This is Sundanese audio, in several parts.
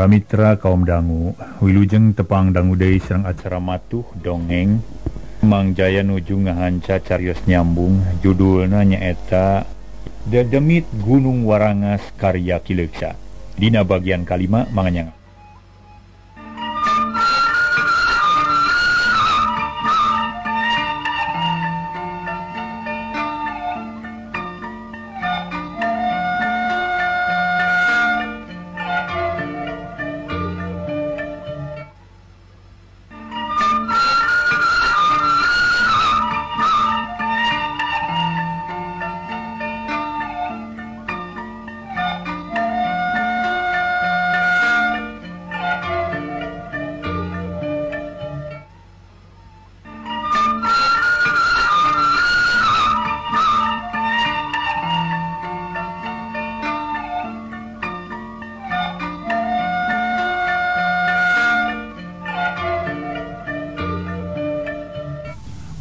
Para mitra kaum dangu, wilujeng tepang dangu deui sareng acara matuh dongeng Mang Jaya nuju ngahanca carios nyambung. Judulna nyaeta Dedemit Gunung Warangas karya Kileuksa. Dina bagian kalima manganyang.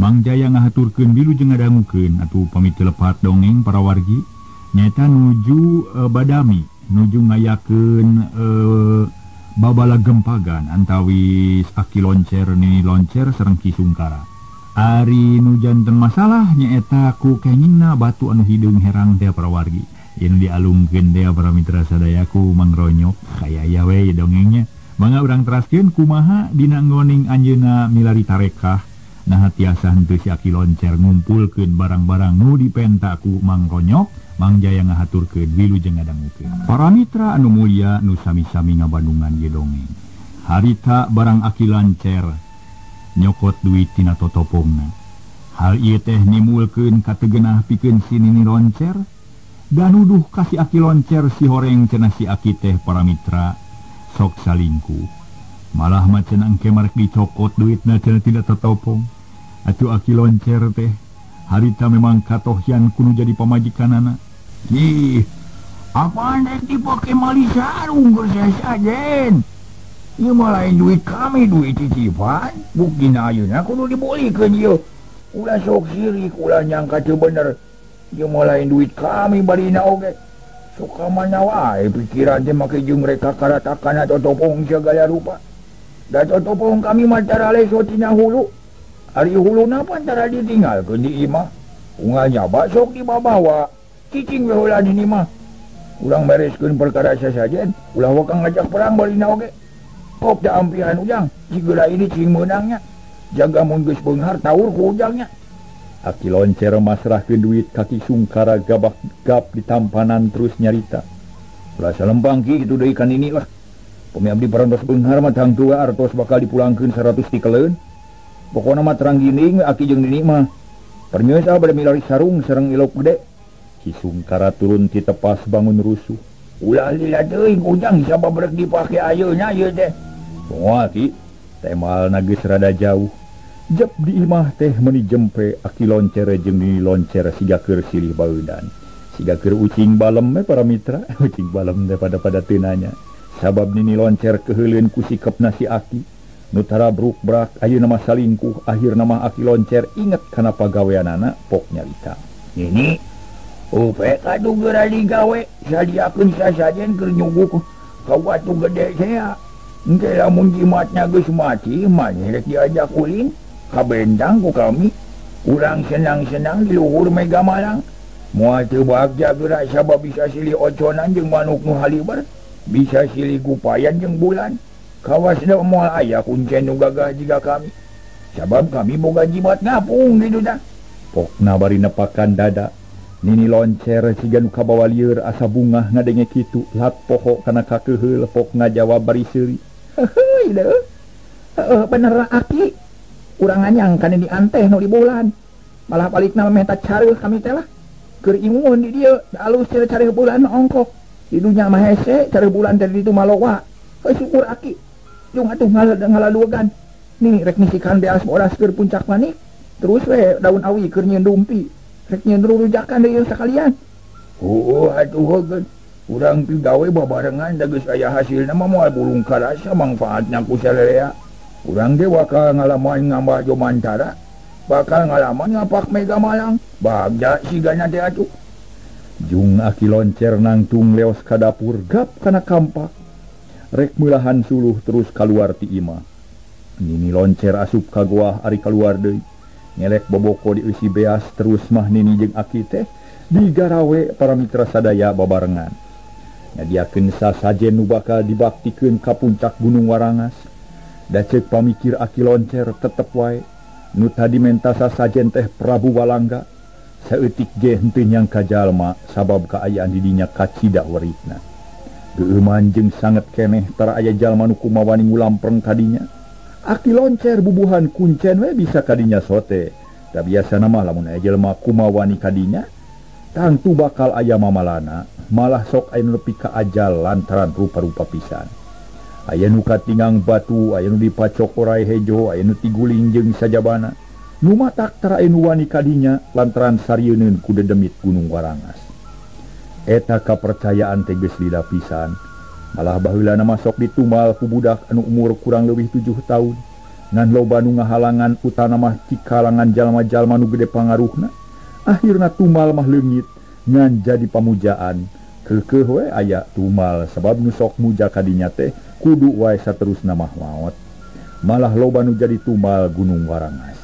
Mang Jaya ngahaturkeun wilujeng ngadangukeun atuh pami telepat dongeng para wargi nyaeta nuju Badami nuju ngayakeun babala gempagan antawis Aki Loncer Nini Loncer sareng Ki Sungkara. Ari nu janten masalah nyaeta ku kengingna batu anu hideung herang teh para wargi. Yen dialungkeun teh para mitra sadaya ku Mang Ronyok kaya we dongengnya. Mangga urang teraskeun kumaha dina ngoning anjeunna milari tarekah. Nah tiasa henteu si Aki Loncer ngumpulkeun barang-barang nu dipenta ku Mang Ronyok. Mang Jaya ngahaturkeun wilujeng ngadangukeun. Para mitra anu mulia nu sami-sami ngabandungan ieu dongeng. Harita barang Aki Loncer nyokot duit tina totopongna. Hal ieu teh nimulkeun kategenah pikeun si Nini Loncer dan nuduh ka si Aki Loncer si horeng cenah si Aki teh para mitra sok salingkuh. Malah macenang kemarek dicokot duitna cenah tidak tetopong. Atuh Aki Loncer teh harita memang katohyan kudu jadi pamajikanana. Ih, apaan yang dipake mali sarung sajen? Ieu mah lain duit kami, duit titipan. Buktina ayeuna kudu dibolikeun ieu. Ulah sok sirik, ulah nyangka teu bener. Ieu mah lain duit kami barina oge. Sok ka mana wae pikiran teh make jeung mereka karatakan totopong segala rupa. Dan totopong kami mantara leso tina hulu. Ari hulu napa antara ditinggalkeun di imah. Unganya sok dibabawa. Cicing we heula di imah. Urang bereskeun perkara sasajen, ulah wakang ngajak perang balina oge. Kok da ampihan ujang, sigera ini cing meunangnya. Jaga mun geus beunghar taur ku ujangnya. Aki Loncer masrahkeun duit ka Ki Sungkara gabak-gab di tampanan terus nyarita. Ulah salempang ki kitu deui kan ini lah. Pemi abdi parantos beunghar mah tang tua artos bakal dipulangkeun 100 tikeleun. Pokona mah terang gining Aki jeung Nini mah. Pernyeus bade milari sarung sareng ilok gede. Ki Sungkara turun ti tepas bangun rusuh. Ulah lila teuing ujang sabab rek dipake ayeuna ieu teh. Moal Ki, temalna geus rada jauh. Jep di imah teh meuni jempe Aki Loncer jeung Nini Loncer siga keur silih baeudan. Siga keur ucing balem para mitra, ucing balem teh pada teu nanya. Sabab Nini Loncer keheuleun ku sikepna si Aki. Nu tara bruk-brak ayeuna mah salingkuh, akhirna mah Aki Loncer inget kana pagaweanana pok nyarita. Nini, upe kadu geura digawe, sadiakeun sasajen keur nyuguk ka watu gede sea. Engke lamun jimatna geus mati, maneh rek diajak ulin ka bentang ku kami. Urang senang-senang di luhur Mega Malang. Moal teu bagja geura sabab bisa silih oconan jeung manuk nu haliber. Bisa silih gupayan jeung bulan. Kawasna moal aya kuncen nu gagah jiga kami. Sabab kami boga jimat ngapung gitu dah. Pokna bari nepakan dada. Nini Loncer siga nu kabawa lieur asa bungah ngadenge kitu. Lat poho kana kakeheul pok ngajawab bari seuri. Heuh deuh. Heuh bener Aki. Urang anyang kana di anteh nu di bulan. Malah balikna meta careuh kami teh lah. Keur imun di dieu alus teh careuh bulan ongkok. Di dunya mah hese careuh bulan teh di ditu malowa. Heuh syukur Aki. Jung atuh ngalalugan. Nih rek nisikan beas boras keur puncak manik. Terus we daun awi keur nyieun dumpi. Rek nyieun rujakan deui sakalian. Atuh heugeun. Urang pi gawe babarengan da geus aya hasilna mah moal bulung karasa mangfaatna ku salarea. Urang ge bakal ngalaman ngambah Jomantara. Bakal ngalaman ngapak Mega Malang. Bagja sigana teh atuh. Jung Aki Loncer nangtung leos ka dapur gap kana kampak. rek mulahan suluh terus kaluar ti imah. Nini loncer asup ka goah ari kaluar deui. Ngelek boboko dieusi beas terus mah Nini jeung Aki teh digarawe para mitra sadaya babarengan. Nyadiakeun sasajen nu bakal dibaktikeun ka puncak Gunung Warangas. Da ceuk pamikir Aki loncer tetep wae nu tadi menta sasajen teh Prabu Walangga saeutik ge henteu nyangka jalma sabab kaayaan di dinya kacida weritna. Geuman jeung sanget keneh tara aya jalma nu kumaha wani ngulampreng kadinya. Aki loncer bubuhan kuncen we bisa kadinya sote. Da biasana mah lamun aya jelema kumaha wani kadinya, tangtu bakal aya mamalana, malah sok aya nu nepi ka ajal lantaran rupa-rupa pisan. Aya nu katingang batu, aya nu dipacok orai hejo, aya nu tiguling jeung sajabana. Nu matak tara aya nu wani kadinya lantaran sarieun ku dedemit Gunung Warangas. Eta kapercayaan teh geus lila pisan. Malah baheulana masok ditumal ku budak anu umur kurang leuwih 7 tahun. Ngan loba nu ngahalangan utana mah ti kalangan jalma-jalma nu gede pangaruhna. Akhirna tumal mah leungit ngan jadi pamujaan. Keukeuh we aya tumal sabab nu sok muja kadinya teh kudu wae saterusna mah maot. Malah loba nu jadi tumal Gunung Warangas.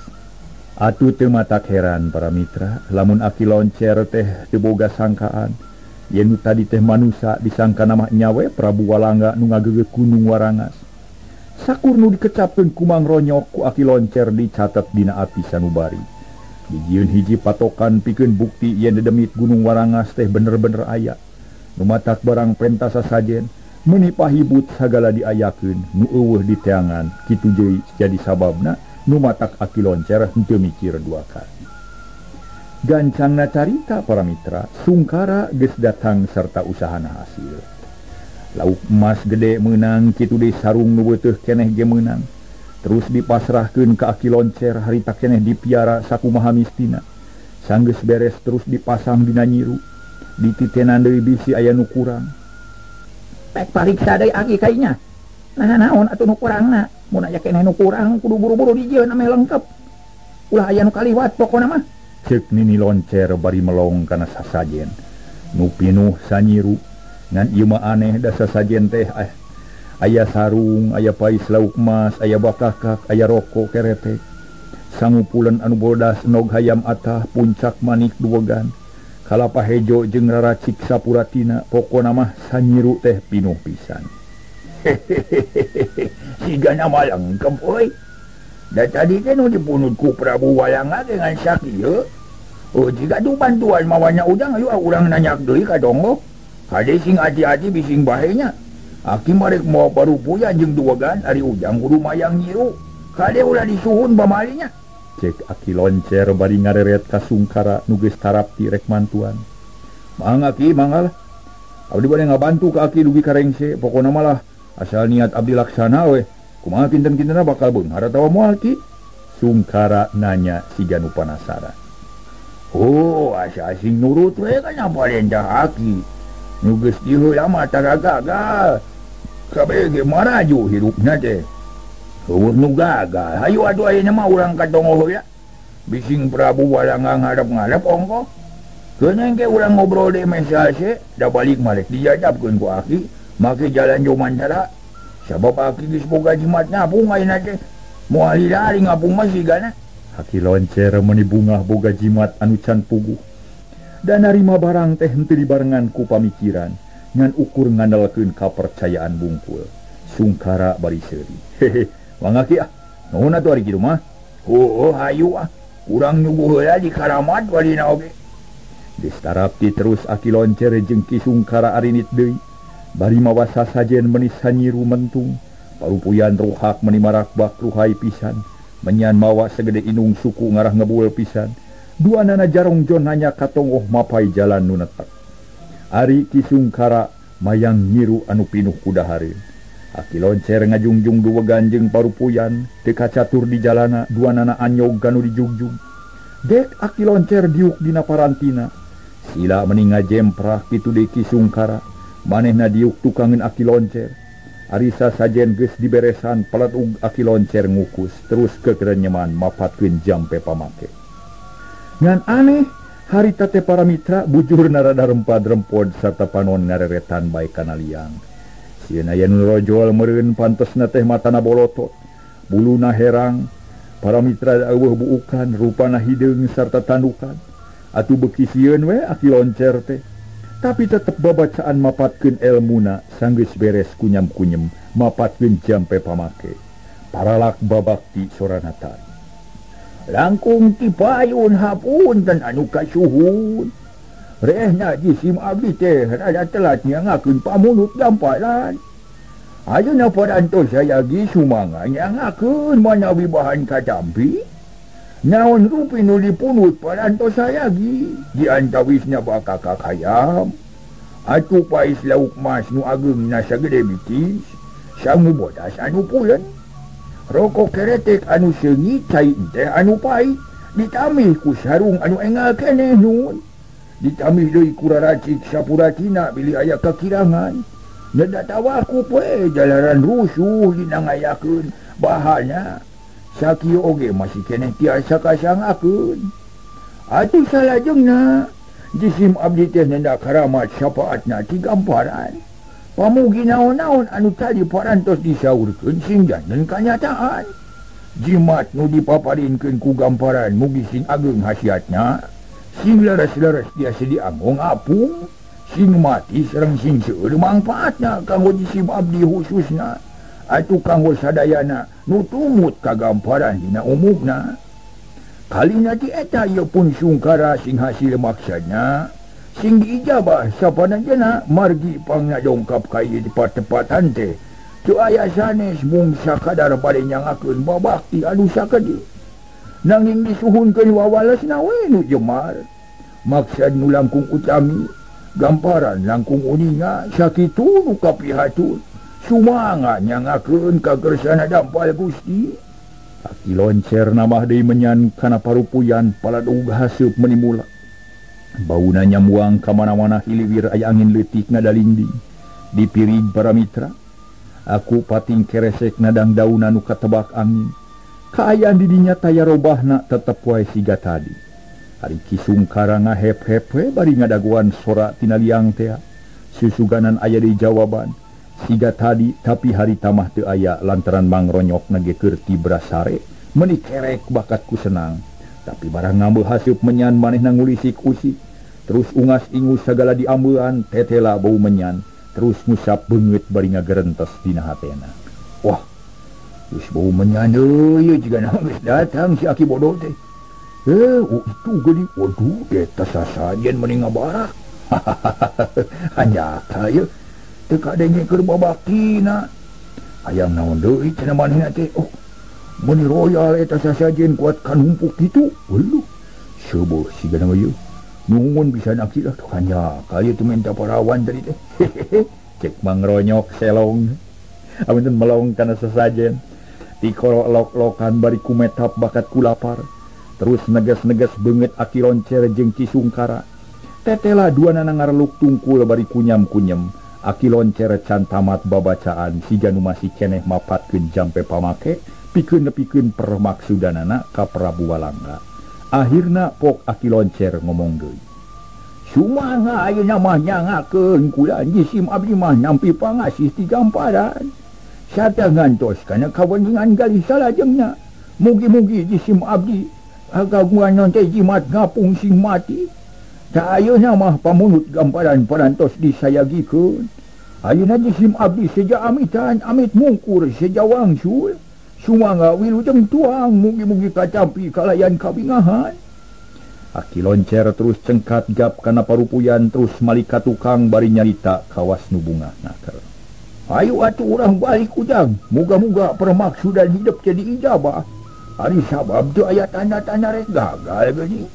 Atuh teu matak heran para mitra lamun Aki loncer teh teu boga sangkaan. Yen nu tadi teh manusia disangka nama nyawe Prabu Walangga nu ngageugeuh Gunung Warangas. Sakur nu dikecapkeun ku Mang Ronyok ku Aki loncer dicatet dina ati sanubari. Dijieun hiji patokan pikeun bukti yen dedemit Gunung Warangas teh bener-bener aya. Nu matak barang pentas sasajen meuni pahibut sagala diayakeun nu eueuh di teangan kitu deui jadi sababna nu matak Aki loncer henteu mikir dua kali. Gancangna carita para mitra, Sungkara geus datang serta usahana hasil. Lauk emas gede meunang kitu deui sarung nu beuteuh keneh ge meunang. Terus dipasrahkeun ka Aki loncer harita keneh dipiara sakumaha mistina. Sanggeus beres terus dipasang dina nyiru. Dititenan deui bisi aya nu kurang. Pek pariksa deui Aki kainya. Naon atuh nu kurangna? Mun aya keneh nu kurang kudu buru-buru dijieun ame lengkep. Ulah aya nu kaliwat pokona mah. Ceuk Nini loncer bari melong kana sasajen nu pinuh sanyiru ngan ieu mah aneh da sasajen teh aya sarung, aya pais lauk emas, aya bakakak, aya rokok keretek, sangupuleun anu bodas nog hayam atah puncak manik duwegan, kalapa hejo jeung raracik sapuratina, pokona mah sanyiru teh pinuh pisan. Sigana malang kempoy. Da tadi teh nu dipunut ku Prabu Walangga dengan sakieu. Oh jika tu bantuan mawanya udang ayo urang nanyak deui ka Donggo. Hade sing hati-hati bising bahenya. Aki marek moal parupuyan jeung duwegan ari ujang kudu mayang nyiru. Kade ulah disuhun bamalinya. Cek Aki loncer bari ngareret ka Sungkara nu geus tarap ti rek mantuan. Mang Aki manggal. Abdi bade ngabantu ka Aki dugi karengse, pokona malah asal niat abdi laksana we. Kumaha kinten-kintena bakal beunghar atawa moal Ki? Sungkara nanya siga nu penasaran. Oh, asa asing nurut we kan apa lendah Aki. Nu geus diheula mah tara gagal. Kabeh ge maraju hidupna teh. Heueuh nu gagal. Hayu atuh ayeuna mah urang ka Donggo heula. Bising Prabu Walangga ngarep-ngarep ongko. Keuneng ke urang ngobrol di mesase, da balik marek dijajabkeun ku Aki, make jalan Jomantara. Sabab Aki geus boga jimat ngapung ayeuna teh. Moal hilari ngapung mah sigana. Aki loncer meuni bungah boga jimat anu can puguh. Dan narima barang teh henteu dibarengan ku pamikiran ngan ukur ngandalkeun kapercayaan bungkul. Sungkara bari seuri. Hehe, Mang Aki nuhun atuh ari kitu mah. Oh, hayu urang nyuguh heula di Karamat walina oge. Geus tarapti terus Aki loncer jeung Ki Sungkara arinit deui. Bari mawa sasajen meuni sanyiru mentung. Parupuyan rohak meuni marakbak ruhai pisan. Menyan mawa segede inung suku ngarah ngebuel pisan. Dua nana jarong jon hanya katongoh mapai jalan nu netek. Ari Ki Sungkara mayang nyiru anu pinuh kudahareun. Aki loncer ngajungjung duwegan jeung parupuyan teu kacatur di jalana dua nana anyog anu dijungjung. Dek Aki loncer diuk dina parantina. Sila meuni ngajemprah kitu deui Ki Sungkara. Manehna diuk tukangeun Aki loncer. Ari sasajen geus diberesan paletug Aki loncer ngukus terus kekerenyeman mapatkeun jampe pamake. Ngan aneh harita teh para mitra bujur narada rempad-rempod sarta panon ngareretan bae kana liang. Sieun aya nu rojol meureun pantosna teh matana bolotot, buluna herang, para mitra eueuh buukan, rupana hideung sarta tandukan. Atuh beuki sieun we Aki Loncer teh. Tapi tetep babacaan mapatkeun elmuna sanggeus beres kunyam-kunyem, mapatkeun jampe pamake. Paralak babakti sorana tari. Langkung ti payun hapunten anu kasuhun. Rehna jisim abdi teh rada telat nyangakeun pamunut gamparan. Ayeuna parantos sayagi sumanga nyangakeun manawi bahan kacampi. Naon rupi nu dipunut parantos sayagi diantawisna baka kakayam. Atuh pais lauk mas nu ageungna sagede bitis, sangu bodas anu pulen. Rokok keretek anu seungit cai teh anu pait, ditamih ku sarung anu engal keneh nun. Ditamih deui ku raracik sapuratina bili aya kakirangan. Neda tawaku we jalaran rusuh dina ngayakeun bahana. Sakieu oge masih keneh tiasa kasangakeun. Atuh salajengna jisim abdi teh nenda karamat syafaatna ti gamparan. Pamugi naon-naon anu tadi parantos disaurkeun sing janten kanyataan. Jimat nu dipaparinkeun ku gamparan mugi sing ageung hasiatna, sing leres-leres tiasa dianggong apung, sing mati sareng sing seueur mangpaatna kanggo jisim abdi khususna, atuh kanggo sadayana nu tumut ka gamparan dina umumna. Kalina ti eta ieu pun sungkara sing hasil maksudna, sing diijabah sapananjeunna margi pangadongkap ka ieu tepat-tepatan teh. Teu aya sanes mung sakadar bade nyangakeun babakti anu sakedi. Nanging disuhunkeun wawalesna we nu jemar. Maksud nu langkung utami, gamparan langkung uninga sakitu nu kapihatun. Sumanga nyangakeun ka kersana dampal Gusti. Aki Loncer namah deui menyan kana parupuyan paladug haseup menimula. Bauna nyamuang ka mana-mana hiliwir aya angin leutik ngadalinding. Dipirig para mitra. Aku pating keresek nadang dauna nu katebak angin. Kaayaan di dinya taya robahna tetep wae siga tadi. Ari Kisungkara ngahep-hep we bari ngadaguan sora tina liang teh. Susuganan aya deui jawaban. Siga tadi tapi hari tamah teu aya lantaran mangronyok nageukeun ti brasare meuni kerek bakatku senang. Tapi barang ngambeul haseup menyan manehna ngulisik-usik. Terus ungas ingus sagala diambean tetela bau menyan. Terus ngusap beungeut bari ngagerentes dina hatena. Wah, geus bau menyan deui jigana geus datang si Aki bodoh teh. Itu geuning, waduh eta sasajen meuni ngabarak. Hanyata ye. Teu kadenge keur babaktina. Hayang naon deui cenah manehna teh. Oh, meuni royal eta sasajen kuat kan humpuk kitu. Weuh, seueuh sigana ieu. Nuhun bisa nakilah tuh hanya kali itu minta parawan tadi teh. Cek mangronyok selong. Amunten melong kana sesajen. Dikoro lok-lokan bari kumetap bakat kulapar. Terus neges-neges beungeut Aki Loncer jeung Kisungkara. Tetela duanana ngareluk tungkul bari kunyam-kunyem. Aki Loncer can tamat babacaan siga nu masih keneh mapatkeun jampe pamake pikeun permaksudanana ka Prabu Walangga. Akhirna pok Aki Loncer ngomong deui. Sumanga ayeuna mah nyangakeun kula jisim abdi mah nampi pangasih ti gamparan. Sarta ngantos kana kawenningan galih salajengna. Mugi-mugi jisim abdi kagungan teh jimat ngapung sing mati. Da ayeuna mah pamunut gamparan parantos disayagikeun. Ayeuna jisim abdi seja amitan amit mungkur seja wangsul. Sumangga wilujeng tuang mugi-mugi kacampi kalayan kabingahan. Aki Loncer terus cengkat gap kana parupuyan terus malika tukang bari nyarita kawas nu bungahna keur. Ayo atuh urang balik ujang, muga-muga permaksudan hidup jadi ijabah. Ari sabab teu aya tanda-tanda rek gagal geuning.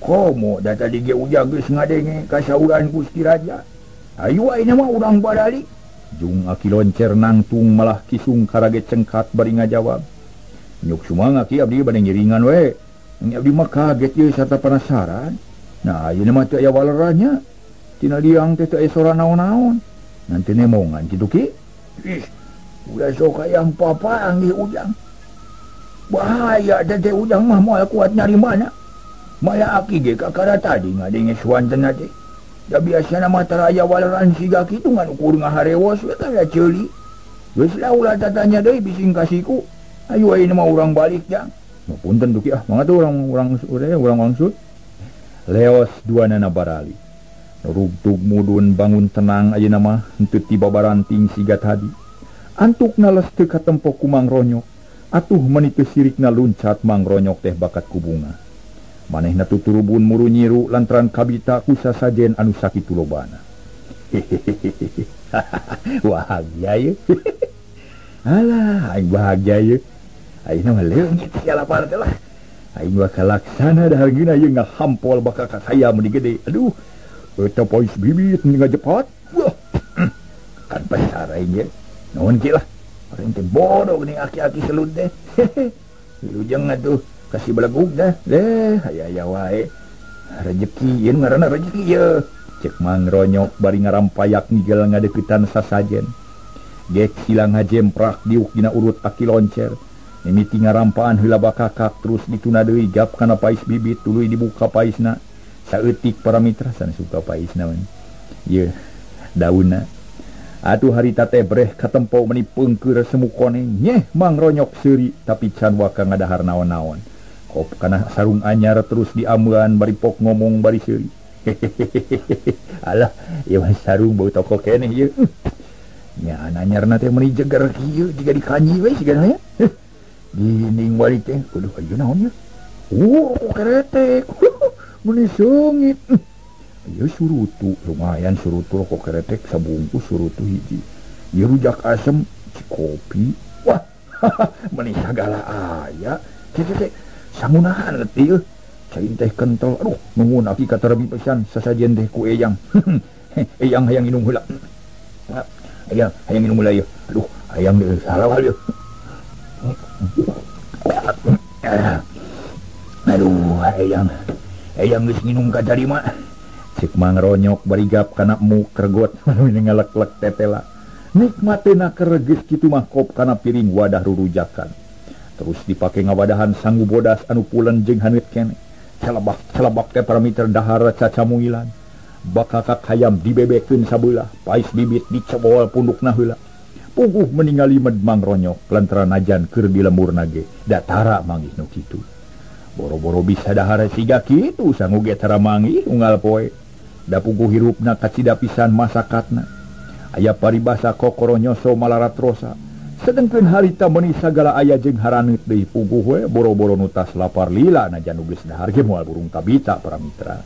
Komo da tadi ge ujang geus ngadenge kasauran Gusti Raja. Ayo ayeuna mah urang balik. Jung Aki Loncer nangtung malah Kisungkara ge cengkat bari ngajawab. Nyuk sumang Aki abdi bade ngiringan we. Abdi mah kaget ye sarta penasaran. Nah ayeuna mah teu aya waleranya. Tina liang teh teu aya sora naon-naon. Nanti nemongan kitu ki. Ih, udah sok hayang papanggih ujang. Bahaya teh ujang mah moal kuat nyari mana. Maya Aki ge kakara tadi ngadenge suantena teh. Da biasa nama taraya walaran siga kitu ngan ukur ngaharewas we teh ceuli. Geus lah ulah tatanya deui bising kasihku. Ayo ayeuna mah urang balik jang. Punten duki mangga tuh urang langsung. Leos duanana barali. Rugtug mudun bangun tenang ayeuna mah henteu tiba baranting siga tadi. Antukna les teu katempo ku Mang Ronyok. Atuh meuni teu sirikna luncat Mang Ronyok teh bakat ku bunga. Manehna tuturubun muru nyiru lantaran kabita ku sasajen anu sakitu lobana. Bahagia ye. Alah, aing bahagia ye. Ayeuna mah leungit sia lapar teh lah. Aing bakal laksana da hargeuna ye ngahampol bakal ka saya meni gede. Aduh, eta pois bibit ngajepat. Wah. Kan pasar aing ye. Naon ki lah. Orang teh bodoh geuning aki-aki selut teh. Wilujeng atuh kasih belegug dah. Aya wae. Rezeki ieu ngaranna rezeki ye. Cek Mang Ronyok bari ngarampayak nigel ngadeukeutan sasajen. Gek silang ngajemprak diuk dina urut aki loncer. Mimiti ngarampaan heula bakakak terus dituna deui gap kana pais bibit tuluy dibuka paisna. Saeutik para mitra san suka paisna man. Ye, daunna. Atuh harita teh breh katempo meuni peungkeur semukone. Nyeh Mang Ronyok seuri tapi can waka ngadahar naon-naon. Kop kana sarung anyar terus diameuan bari pok ngomong bari seuri. Alah, ieu sarung bau toko keneh ieu. Nya anyarna teh meuni jeger kieu jiga dikanyi we sigana ya. Gining bari teh kudu ayeuna naon ya? Keretek. Meuni seungit. Ieu surutu lumayan surutu rokok keretek sabungkus surutu hiji. Ieu rujak asem kopi. Wah, meuni sagala aya. Teh sangunahan leutik ieu. Cain teh kentel. Aduh, nuhun aki katerbi pisan sasajen teh ku Eyang. Eyang hayang minum heula. Eyang hayang minum heula ieu. Aduh, hayang deui sarawal ieu. Aduh, Eyang geus nginum ka dari mah. Cek Mang Ronyok bari gap kana muk kergot ngalek-lek tetela. Nikmateuna keur geus kitu mah kop kana piring wadah rurujakan. Terus dipake ngawadahan sanggu bodas anu pulen jeung haneut keneh. Celabak teh paramiter dahar cacamuilan. Bakakak hayam dibebekeun sabelah, pais bibit dicebol pundukna heula. Puguh meningali med Mang Ronyok lantaran ajan keur di lemurna ge. Datara manggih nu kitu. Boro-boro bisa dahar siga kitu sanggu ge tara manggih unggal poe. Da puguh hirupna kacida pisan masakatna. Aya paribasa kokoro nyoso malarat rosa. Sedengkeun harita meuni sagala aya jeung haraneut deui puguh we boro-boro nutas lapar lila najan nu geus dahar ge moal burung tabita para mitra.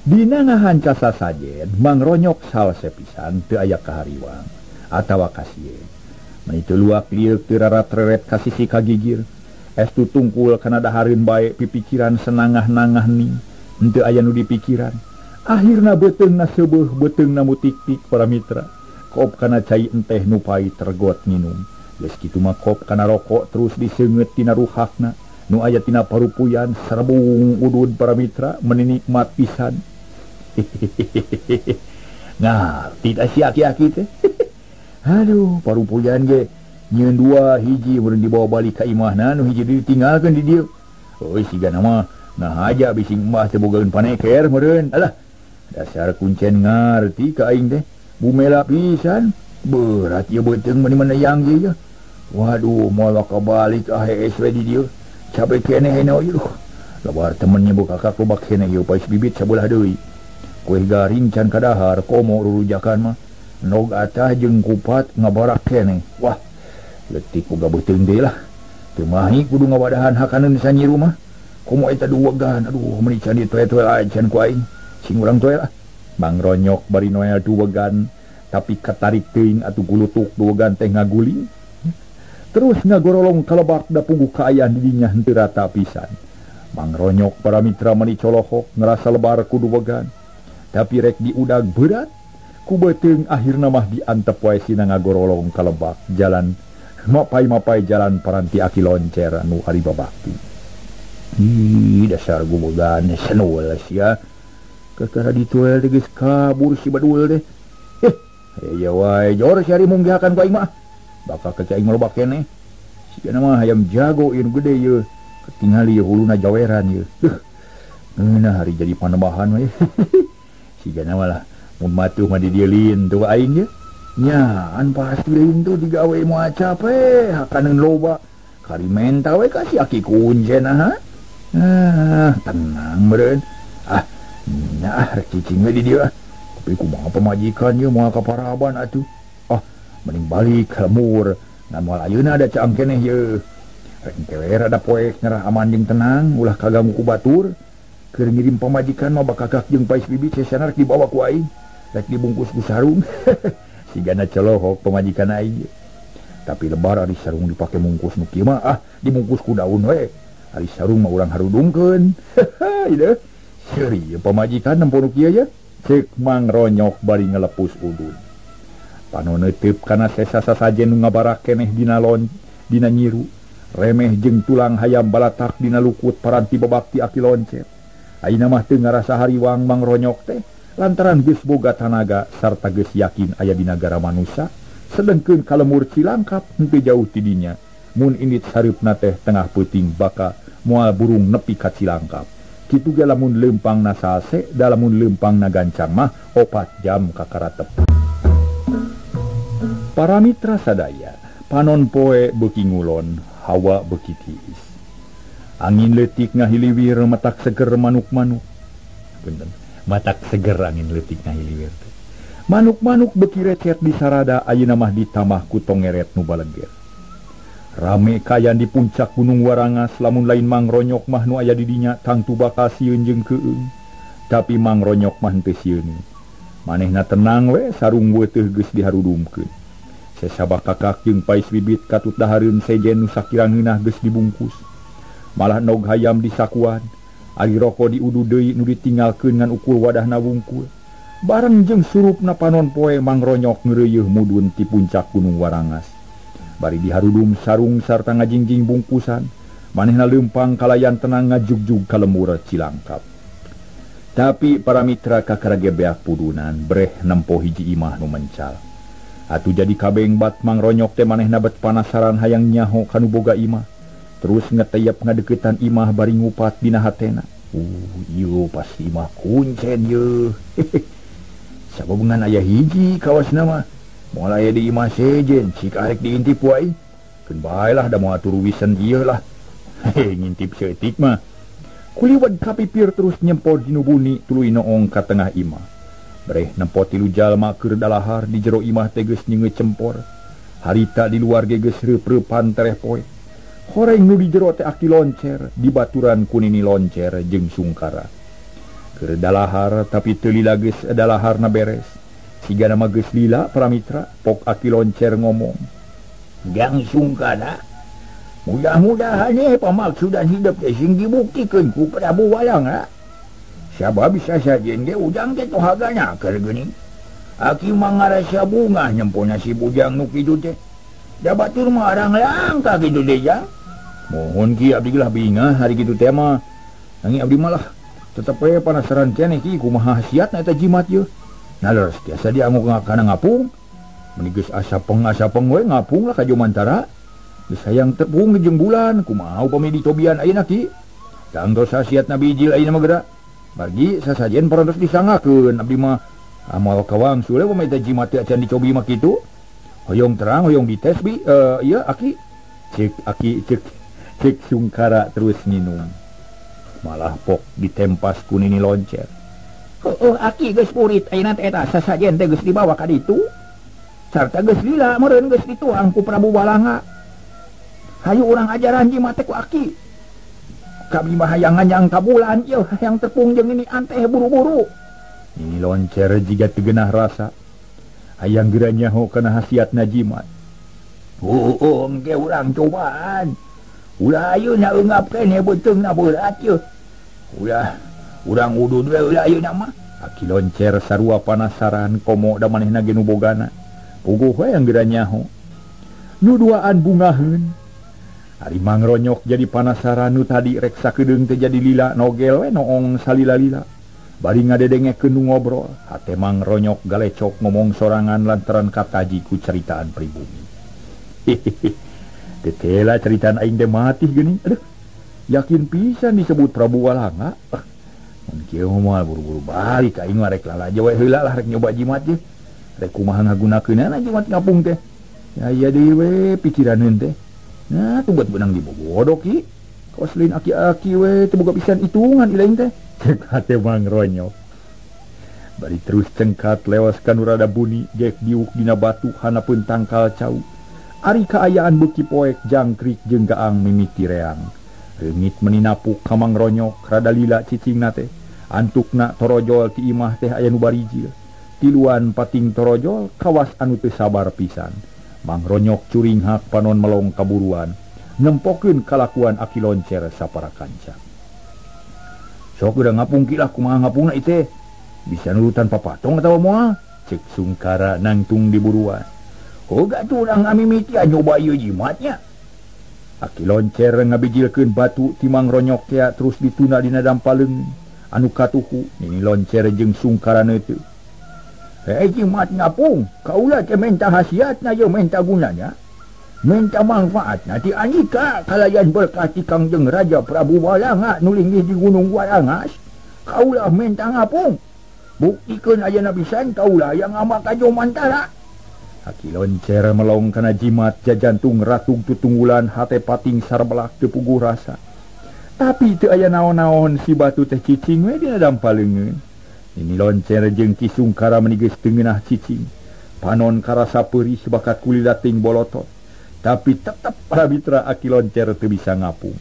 Dina ngahanca sasajen Mang Ronyok salse pisan teu aya kahariwang atawa kasieun. Meuni teu luak lieur teu rarat-reret ka sisi kagigir. Estu tungkul kana dahareun bae pipikiran senangah-nangah ning henteu aya nu dipikiran. Akhirna beteungna seubeuh beteungna mutik-tik para mitra. Kop kana cai enteh nu pait tergot minum. Geus kitu mah kop kana rokok terus diseungeut tina ruhakna. Nu aya tina parupuyan serbung udud para mitra meuni nikmat pisan. Nah, tidak si aki-aki teh. Aduh, parupuyan ge nyeun dua hiji meureun dibawa balik ka imahna nu hiji ditinggalkeun di dieu. Euy sigana mah nah aja bising embah teh bogaeun paneker meureun. Alah, dasar kuncen ngarti ka aing teh. Bumela pisan, berat ieu beuteung meuni meneyang ieu. Waduh, moal kabalik AHS we di dieu. Cabe keneh eno ieu. Labar temennya buka kakak lobak keneh ieu pais bibit sabelah deui. Kueh garing can kadahar komo rurujakan mah. Nog atah jeung kupat ngabarak keneh. Wah, leutik boga beuteung deui lah. Teu mahi kudu ngawadahan hakaneun sanyiru mah. Komo eta duwegan, aduh meuni can ditoe-toe acan ku aing. Sing urang toe lah. Mang Ronyok bari noel duwegan tapi katarik teuing atuh gulutuk duwegan teh ngaguling. Terus ngagorolong kalebak da pungguh kaayaan didinya henteu rata pisan. Mang Ronyok para mitra meuni colohok ngerasa lebar ku duwegan. Tapi rek diudag berat ku beuteung akhirna mah diantep wae sina ngagorolong kalebak jalan mapai-mapai jalan paranti aki loncer anu ari babakti. Dasar gubogan senul sia. Kakara dituel geus kabur si badul deh. Ya wae jor si ari mung dihakan ku aing mah. Bakal ke aing lobak keneh. Sigana mah hayam jago ieu gede ieu. Ketingali ieu huluna jaweran ieu. Ngeunah hari jadi panembahan we. sigana malah mun matuh mah di dieu lin tuh aing ge nya an pasti lin tuh digawe moal capek hakaneun loba karimenta we kasih aki kuncen tenang meureun nah rek cicing we di dieu tapi kumaha pamajikan ieu moal kaparaban atuh mending balik ka lemur ngan moal ayeuna ada caang keneh ye rek kewe rada poek ngerah aman jeung tenang ulah kaganggu ku batur keur ngirim pamajikan mah bakakak jeung pais bibit sesana rek dibawa ku aing rek dibungkus ku sarung sigana colohok pamajikan aing tapi lebar ari sarung dipake mungkus nu kieu mah dibungkus ku daun we ari sarung mah urang harudungkeun ieu seuri pamajikan nempo nu kieu ya cek Mang Ronyok bari ngelepus udun panon neuteup kana sesa-sasajen nu ngabarak keneh dina nyiru remeh jeung tulang hayam balatak dina lukut paranti babakti aki loncer ayeuna mah teu ngarasa hariwang Mang Ronyok teh lantaran geus boga tanaga sarta geus yakin aya di nagara manusia sedengkeun kalemur Cilangkap henteu jauh ti dinya mun indit sareupna teh tengah peuting baka moal burung nepi ka Cilangkap kitu ge lamun leumpangna sase da lamun leumpangna gancang mah 4 jam ka karatep. Para mitra sadaya panon poe beuki ngulon hawa beuki tiis angin leutik ngahiliwir matak seger manuk-manuk punten matak seger angin leutik ngahiliwir manuk-manuk beuki recet di sarada ayeuna mah ditamah ku tongeret nu baleger rame kayan di puncak Gunung Warangas lamun lain Mang Ronyok mah nu aya di dinya tangtu bakal sieun jeung keueung tapi Mang Ronyok mah henteu sieun manehna tenang we sarung weuteuh geus diharudumkeun sesabakakak jeung pais bibit katut dahareun sejen nu sakirang heunah geus dibungkus malah nog hayam disakuan ari roko diudu deui nu ditinggalkeun ngan ukur wadahna wungkul bareng jeung surupna panon poe Mang Ronyok ngeureuyeuh mudun ti puncak Gunung Warangas bari diharudum sarung sarta ngajingjing bungkusan manehna leumpang kalayan tenang ngajugjug ka lemur Cilangkap tapi para mitra kakarage beak pudunan breh nempo hiji imah nu mencal atuh jadi kabeng bat Mang Ronyok teh manehna bet panasaran hayang nyaho kanu boga imah terus ngeteyep ngadeuketan imah bari ngupat dina hatena ieu pasti imah kuncen yeuh sababeungan aya hiji kawasna mah moal aya di imah sejen cik arek diintip wae keun bae lah da moal turu wisen ieu lah ngintip seutik mah kuliwad kapipir terus nyempor dinu buni tuluy noong ka tengah imah breh nempo tilu jalma keur dalahar di jero imah teh geus nyeungeut cempor harita di luar ge geus reup-reupan tereh poe horeng nu di jero teh aki loncer dibaturan ku nini loncer jeung sungkara keur dalahar tapi teu lila geus dalaharna beres sigana mah geus lila para mitra pok aki loncer ngomong gang sungkara mudah-mudahan pamaksudan hidup teh sing dibuktikeun ku Prabu Walang sabab bisa sajen ge ujang teh tohagana keur geuning aki mangarasa bunga nyempona si bujang nu kitu teh da batur mah arang langka kitu teh jang mohon ki abdi lah bingah hari kitu teh mah nanging abdi malah tetep we panasaran keneh ki kumaha hasiatna eta jimat yeuh nalor tiasa dianggo kana ngapung meni geus asapeng we ngapung lah ka Jomantara geus hayang tepung jeung bulan kumaha upami ditobian ayeuna ki tangtos hasiatna bijil ayeuna mah geura margi sasajen parantos disangakeun abdi mah amal kawang sule upami eta jimat teh acan dicobi mah kitu hoyong terang hoyong dites bi ieu aki cek sungkara terus minum malah pok ditempas ku nini loncer aki geus purit ayeuna teh eta sasajen teh geus dibawa ka ditu sarta geus lila meureun geus dituang ku Prabu Walanga hayu urang ajaran jimat teh ku aki kami mah hayang nganyang ka bulan ieu hayang tepung jeung ini anteh buru-buru ini loncer jiga teu geunah rasa hayang geura nyaho kana hasiatna jimat engke urang cobaan ulah ayeuna eungap keneh beuteungna berat yeuh ulah urang udud we ulah ayeuna mah aki loncer sarua panasaran komo da manehna ge nu bogana puguh we yang geura nyaho nu duaan bungaheun ari Mang Ronyok jadi panasaran nu tadi rek sakedeung teh jadi lila nogel we noong salila-lila bari ngadedengekeun nu ngobrol hate Mang Ronyok galecok ngomong sorangan lantaran kataji ku ceritaan pribumi tetela ceritaan aing teh mati geuning aduh yakin pisan disebut Prabu Walanga kieu moal buru-buru balik aing mah rek lalajo we heula lah rek nyoba jimat je. Rek kumaha ngagunakeunana jimat ngapung teh. Ya iya deui we pikiraneun teh. Nah, tuh buat benang di bogodok ki. Kaos lain aki-aki we teu boga pisan hitungan ilain teh. Cek hate Mang Ronyok. Bari terus cengkat lewas ka nu rada buni gek diuk dina batu hanapeun tangkal cau. Ari kaayaan beuki poek jangkrik jeung gaang mimiti reang. Reungit meninapuk ka Mang Ronyok rada lila cicingna teh. Antukna torojol ti imah teh aya nu barijil. Tiluan pating torojol kawas anu teu sabar pisan. Mang Ronyok curing hak panon melong kaburuan. Nempokeun kalakuan Aki Loncer sapara kanca. Sok udah ngapung kilah kumaha ngapungna iteh. Bisa nurutan papatong atawa moal? Cek Sungkara nangtung di buruan. Hoga tu urang amimiti nyoba ieu jimatnya. Aki Loncer ngabijilkeun batu ti Mang Ronyok teh terus dituna dina dampaleung. Anu katuhu Nini Loncer jeung Sungkara teu. Jimat ngapung, kaulah teh menta hasiatna ye menta gunanya. Menta manfaatna ti anyika kalayan berkah ti Kangjeng Raja Prabu Walanga nu linggih di Gunung Walangas. Kaulah menta ngapung. Buktikeun ayeuna pisan kaulah yang ama ka Jomantara. Aki Loncer melong kana jimat jajantung ratung tutunggulan hate pating sarbelak teu puguh rasa. Tapi teu aya naon-naon si batu teh cicing we dina dampaleungeun. Nini Loncer jeung Ki Sungkara menigeus teu ngeunah cicing. Panon karasa peurih bakat kulilat ting bolotot. Tapi tetep para mitra Aki Loncer teu bisa ngapung.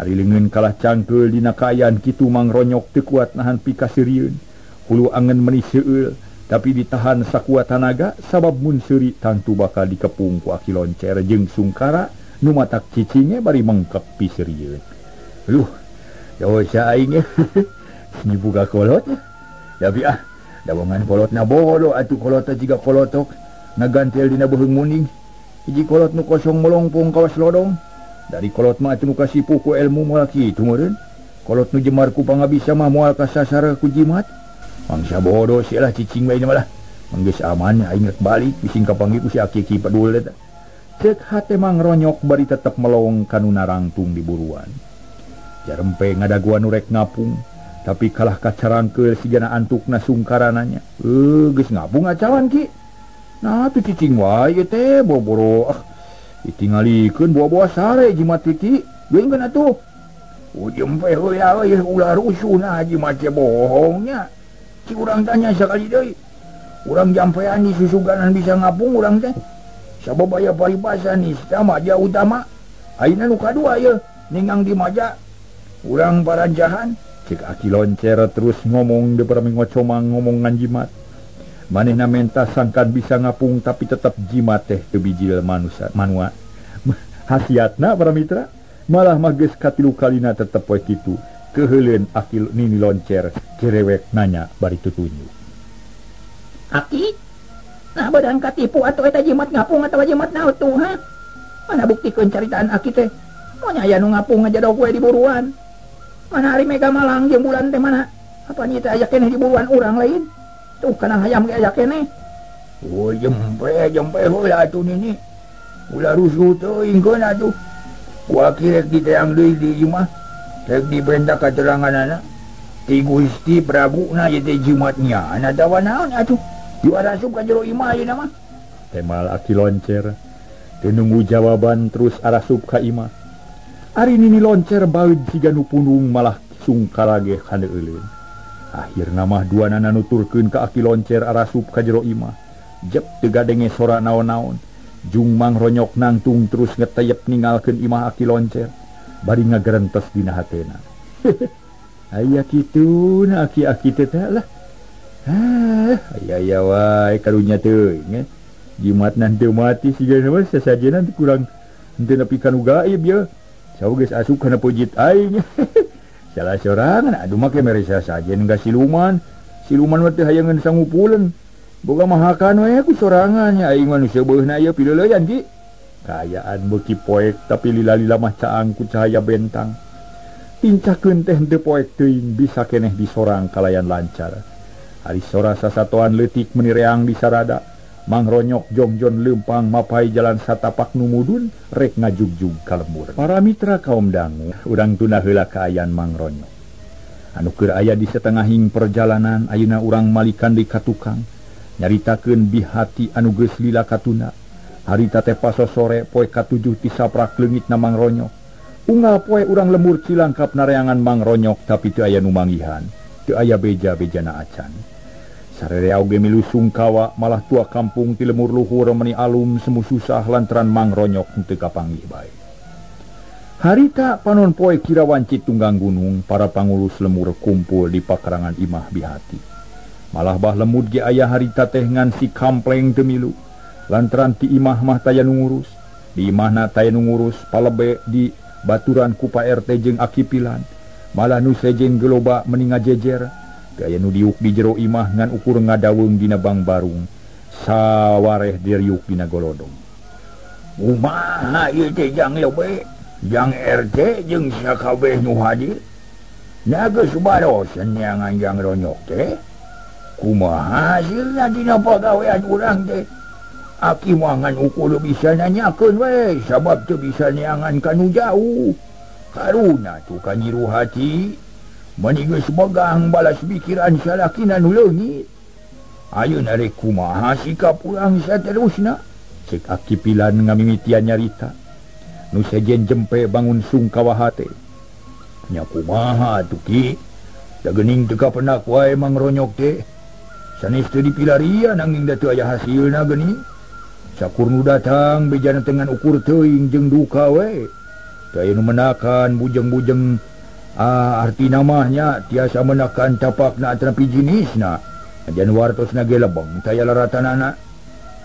Ari leungeun kalah cangkeul dina kaayaan kitu Mang Ronyok teu kuat nahan pikasirieun. Hulu angen meuni seueul, tapi ditahan sakuat tanaga sabab mun seuri tangtu bakal dikepung ku Aki Loncer jeung Sungkara nu matak cicinge bari mengkep pisirieun. Aduh, dosa aing ni buka kolot. Tapi dawangan kolotna bodo atuh kolot jiga kolotok ngagantel dina beuheung muning. Hiji kolot nu kosong melongpong kawas lodong. Dari kolot mah atuh nu kasipu ku ilmu moal kitu meureun. Kolot nu jemar ku pangabisa mah moal kasasar ku jimat. Mangsa bodo sialah cicing bae mah lah. Manggeus aman aing rek balik bising kapanggih ku si Aki Padul eta. Cek hate Mang Ronyok bari tetep melong kanu narangtung di buruan. Jarempe ngadaguan nu rek ngapung. Tapi kalah kacarangkeul sigana antukna Sungkara nanya. Geus ngapung acawan ki. Nah tu cicing wae teh boro-boro. Ditingalikeun buah-buah sare jimat ki. Geungeun atuh. Jempe heula we ulah rusuna jimat teh bohongnya. Si urang tanya sakali deui. Urang jampean di susuganan bisa ngapung urang teh. Sabab aya paribasan ni sama aja utama. Ayeuna nu kadua ye ningang di maja. Urang paranjahan. Cek Aki Loncer terus ngomong de parami ngocomang ngomongan jimat. Manehna menta sangkan bisa ngapung tapi tetap jimat teh teu bijil manua. Hasiatna para mitra malah mah geus katilu kalina tetep we kitu. Keheuleuan Aki Nini Loncer cerewek nanya bari tutunjuk. Aki, nah badan katipu atau eta jimat ngapung atau jimat naon tuh ha? Mana buktikeun caritaan Aki teh? Monya aya nu ngapung aja dog we di buruan. Mana hari Mega Malang jeung bulan teh mana? Apa nya teh aya keneh di buruan urang lain? Tuh kana hayam ge aya keneh. Oh jempe heula atuh Nini. Ulah rusuh teuing keun atuh. Ku Aki rek diteang deui di imah. Rek dibenta kateranganana. Ti Gusti Prabu na ye teh jimatnya. Ana dawa naon atuh? Juara asup ka jero imah ayeuna mah. Temal Aki Loncer. Teu nunggu jawaban terus arasup ka imah. Ari Nini Loncer baeud siga nu pundung malah Sungkara ge handeuleun. Akhirna mah duanana nuturkeun ka Aki Loncer arasup ka jero imah. Jep teu gadenge sora naon-naon. Jung Mang Ronyok nangtung terus ngeteyep ningalkeun imah Aki Loncer. Bari ngagerentes dina hatena. Aya kitu na aki-aki teh lah. Aya wae karunya teuing. Jimatna teu mati sigana mah sasajeuna teh kurang henteu nepi kanu gaib ye. Sawu geus asup kana pojit aing. Salah sorangan adu make mere sasajen enggak siluman. Siluman mah teh hayangeun sangupuleun. Boga mahakan we ku sorangan nya aing manusia beuhna ye pileuleyan ki. Kaayaan beuki poek tapi lila-lila mah caang ku cahaya bentang. Tincakeun teh teu poek teuing bisa keneh disorang kalayan lancar. Ari sora sasatoan leutik meuni reang di sarada. Mang Ronyok jongjon leumpang mapai jalan satapak nu mudun rek ngajugjug ka lembur. Para mitra kaum dangu urang tunda heula kaayaan Mang Ronyok. anu keur aya di setengahing perjalanan ayeuna urang malikan di katukang nyaritakeun bihati anu geus lila katuna. Harita teh paso sore poe ka-7 ti saprak leungitna Mang Ronyok. Unggal poe urang lemur cilangkap nareangan Mang Ronyok tapi teu aya nu manggihan, teu aya beja-bejana acan. Sarerea oge milu sungkawa malah tua kampung ti lemur luhur meni alum semu susah lantaran Mang Ronyok teu kapanggih bae. Harita panon poe kirawanci tunggang gunung para pangulus lemur kumpul di pakarangan imah bihati. Malah bah lemud ge aya harita teh ngan si kampleng teu milu. Lantaran ti imah mah taya nu ngurus. Di imahna taya nu ngurus palebe di baturan ku Pak RT jeung Aki Pilan. Malah nu sejen geloba meni ngajejer. Gaya nu diuk di jero imah ngan ukur ngadaweung dina bang barung. Sawareh diriuk dina golodong. Kumaha ieu teh jang lobe? Jang RT jeung sakabeh nu hadir nya geus barosen neangan Jang Ronyok teh. Kumaha hasilna dina pagawean urang teh? Aki mah ngan ukur bisa nanyakeun we sabab teu bisa neangan kanu jauh. Karuna tu ka nyiru hati meni geus megang balas pikiran salakina nu leungit. Ayeuna rek kumaha sikap urang saterusna? Cek Aki Pilan ngamimitian nyarita. Nu sejen jempe bangun sungkawa hate. Nya kumaha atuh Ki? Da geuning teu kapendak wae Mang Ronyok teh. Sanes teu dipilarian anging da teu aya hasilna geuning. Sakur nu datang bejana tengan ukur teuing jeung duka we. Teu aya nu menakan bujeng-bujeng arti namanya tiasa menakan tapakna atrapi jinisna. Ajan wartosna ge lebeng taya laratanana.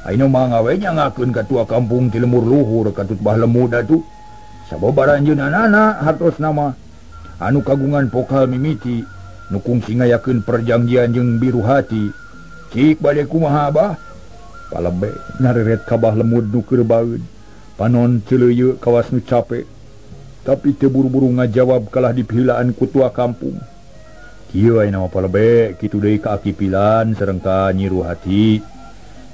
Ayeuna mangga we nyangakeun ka tua kampung ti lemur luhur katut bah lemud atuh. Sababaran jeunanana hartosna mah anu kagungan pokal mimiti nu kungsi ngayakeun perjanjian jeung biru hati. Cik bade kumaha abah? Palebe nareret ka bah lemud nu keur baeud. Panon ceuleuyeuk kawas nu cape. Tapi teu buru-buru ngajawab kalah dipihilaan ku tua kampung. Kieu ayeuna mah palebe kitu deui ka Aki Pilan sareng ka nyiru hati.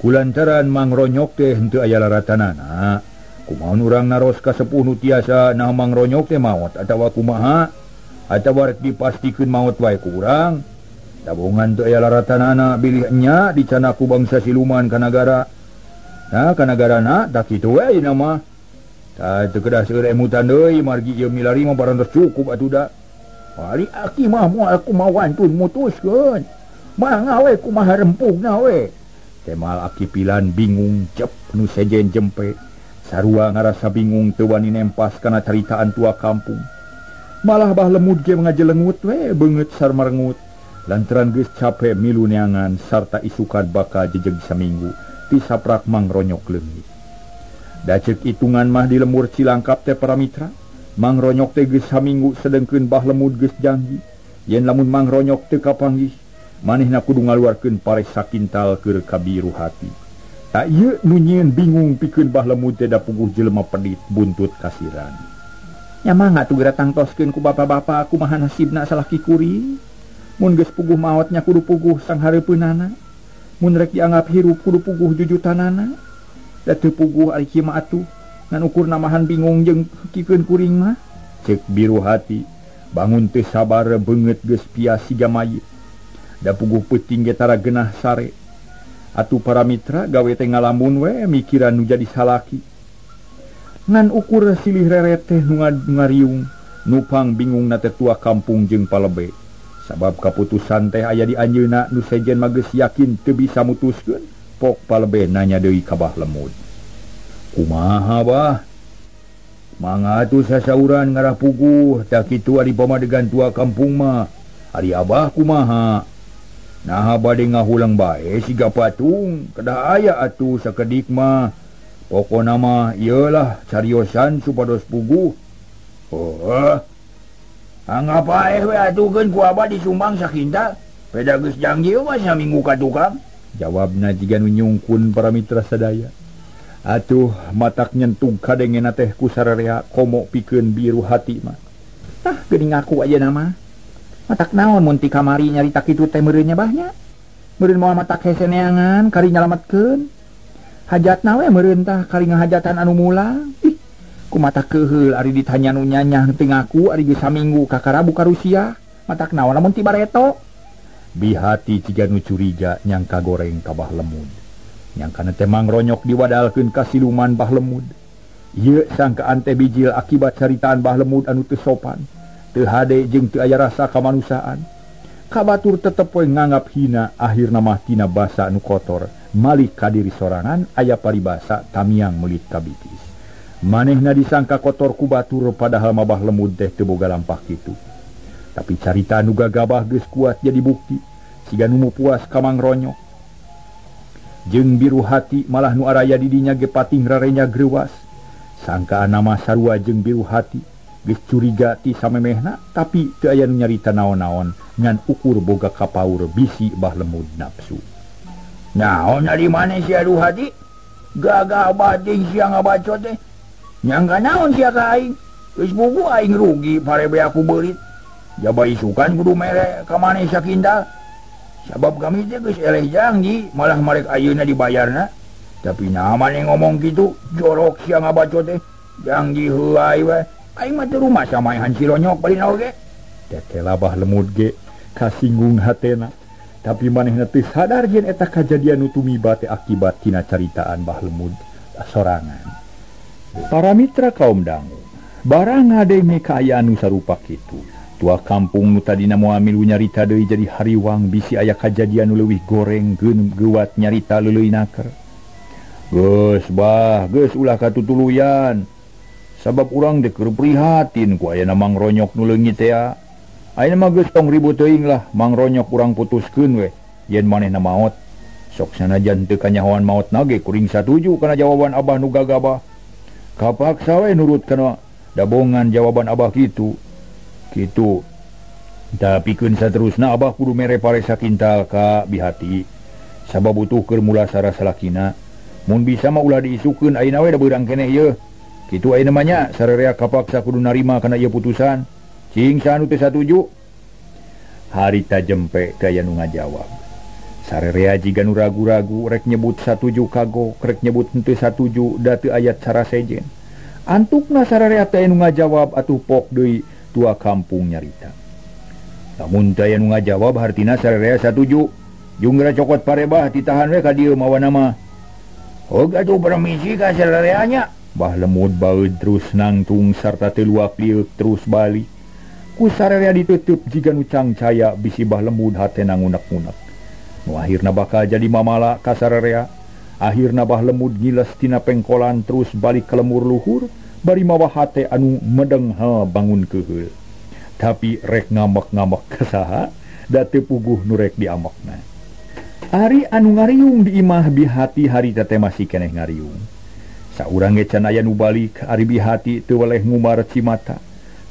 Kulantaran Mang Ronyok teh henteu aya laratanana. Kumaha urang naros ka sepuh nu tiasa nah Mang Ronyok teh maot atawa kumaha? Atawa rek dipastikeun maot wae ku urang. Tabungan teu aya laratanana bilih nya dicana ku bangsa siluman ka nagara. Nah ka nagarana da kitu we ayeuna mah. Tah teu kedah seueur emutan deui margi ieu milari mah barang tos cukup atuh da. Ari Aki mah moal kumaha wantun mutuskeun. Mangga we kumaha rempugna we. Temal Aki Pilan bingung cep nu sejen jempe. Sarua ngarasa bingung teu wani nempas kana caritaan tua kampung. Malah bah lemud ge ngajelengut we beungeut sarmarengut. Lantaran geus cape milu neangan sarta isukan baka jejeg saminggu ti saprak Mang Ronyok leungit. Da ceuk itungan mah di lemur Cilangkap teh para mitra. Mang Ronyok teh geus saminggu sedengkeun bah lemud geus janji. Yen lamun Mang Ronyok teu kapanggih manehna kudu ngaluarkeun pares sakintal keur ka biru hati. Tak ieu nu nyieun bingung pikeun bah lemud teh da puguh jelema pedit buntut kasiran. Nya mangga atuh geratang toskeun ku bapa-bapa kumaha nasibna salaki kuring. Mun geus puguh maotnya kudu puguh sang hareupeunana. Mun rek dianggap hirup kudu puguh jujutanana. Da teu puguh ari kieu mah atuh ngan ukur namahan bingung jeung kikeun kuring mah. Cek biru hati bangun teu sabar beungeut geus pias siga mayit. Da puguh peuting ge tara genah sare. Atuh para mitra gawe teh ngalamun we mikiran nu jadi salaki. Ngan ukur silih reret teh nu ngariung, nupang bingung na teh tua kampung jeung palebe. Sabab kaputusan teh aya di anjeunna nu sejen mah geus yakin teu bisa mutuskeun. Pok palebe nanya deui ka bah lemud. Kumaha bah? Mangga atuh sasauran ngarah puguh tah kitu ari pamadegan tua kampung mah. Ari abah kumaha? Nah bade ngahulang bae siga patung, kedah aya atuh sakedik mah. Pokona mah ieulah cariosan supados puguh. Oh. Anggap ae we atukeun ku abah disumbang sakintal. Peda geus janji mah saminggu ka tukang. Jawabna jiga nu nyungkun para mitra sadaya. Atuh matak nyentug kadengena teh ku sararea komo pikeun biru hati mah. Tah geuning ngaku aja nama. Matak naon mun ti kamari nyarita kitu teh meureun nya bahnya. Meureun moal matak hese neangan kari nyalametkeun. Hajatna we meureun tah kari ngahajatan anu mulang. Ih, ku matak keuheul ari ditanya nu nyanyah teu ngaku ari geus saminggu ka Karabu ka Rusia. matak naon lamun ti bareto. Bihati ciga nu curiga nyangka goreng ka Bah Lemud. Nyangka teh mangronyok diwadalkeun ka siluman Bah Lemud. Ieu sangkaan teh bijil akibat caritaan Bah Lemud anu teu sopan, teu hade jeung teu aya rasa kamanusaan. Kabatur tetep we nganggap hina, akhirna mah tina basa anu kotor malik ka diri sorangan aya paribasa tamiang meuli ka bitis. Manehna disangka kotor ku batur padahal mah Bah Lemud teh teu boga lampah kitu. Tapi carita nu gagabah geus kuat jadi bukti siga nu puas ka mangronyok. Jeung Biru Hati malah nu araya di dinya ge pating rarenya greuwas. Sangkaan nama sarua jeung Biru Hati geus curiga ti samemehna, tapi teu aya nu nyarita naon-naon ngan ukur boga kapaur bisi Bah Lemud nafsu. Naon ari maneh sia Biru Hati? Gagabah jeung sia ngabacot teh. Nyangka naon sia ka aing? Geus bubu aing rugi parebe aku beurit. Jaba isukan kudu mere ka maneh sakintal. Sabab kami teh geus eleh janji malah marek ayeuna dibayarna. Tapi namanya ngomong gitu jorok sia ngabacot teh. Janji heuai we. Aing mah teu rumah samaehan si ronyok balina oge. Tetela Bah Lemud ge kasinggung hatena. Tapi manehna teu sadar yen eta kajadian nu tumiba teh akibat tina caritaan Bah Lemud sorangan. Para mitra kaum dangu, barang ngadenge kaayaan nu sarupa kitu. Tua kampung nu tadina moal milu nyarita deui jadi hariwang bisi aya kajadian nu leuwih goreng geun geuwat nyarita leuleuinaker. Geus bah, geus ulah katutuluyan. Sabab urang teh keur prihatin ku aya mangronyok nu leungit teh. Ayeuna mah geus tong ribut teuing lah, mangronyok urang putuskeun we yen manehna maot. Sok sanajan teu kanyahoan maotna ge kuring satuju kana jawaban Abah nu gagabah. Kapaksa we nurut kana dabongan jawaban Abah kitu. Gitu. Tapi keun saterusna Abah kudu mere pare sakintal ka Bihati. Sabab butuh keur mula sara salakina. Mun bisa mah ulah diisukeun ayeuna we da beurang keneh yeuh. Kitu ayeuna mah nya sarerea kapaksa kudu narima kana ieu putusan. Cing sanu teu satuju. Harita jempe teu aya nu ngajawab. Sarerea jiga nu ragu-ragu rek nyebut satuju kagok, rek nyebut henteu satuju da teu aya cara sejen. Antukna sarerea teh nu ngajawab atuh pok deui tua kampung nyarita. Namun taya nu ngajawab hartina sarerea satuju. Jungra cokot parebah ditahan we ka dieu mawana mah. Hog atuh permisi ka sarereanya. Bah Lemud baeud terus nangtung sarta teu luak liuk terus balik. Ku sarerea diteutup jiga nu cangcaya bisi Bah Lemud hatena ngunek-ngunek. Nu akhirna bakal jadi mamala ka sarerea. Akhirna Bah Lemud ngiles tina pengkolan terus balik ke lemur luhur. Bari mawa hate anu medeng bangun keheul. Tapi rek ngamek-ngamek kasaha da teu puguh nu rek diamekna. Ari anu ngariung di imah Bihati harita teh masih keneh ngariung. Saurang ge can aya nu balik ari Bihati teu weleh ngumar cimata.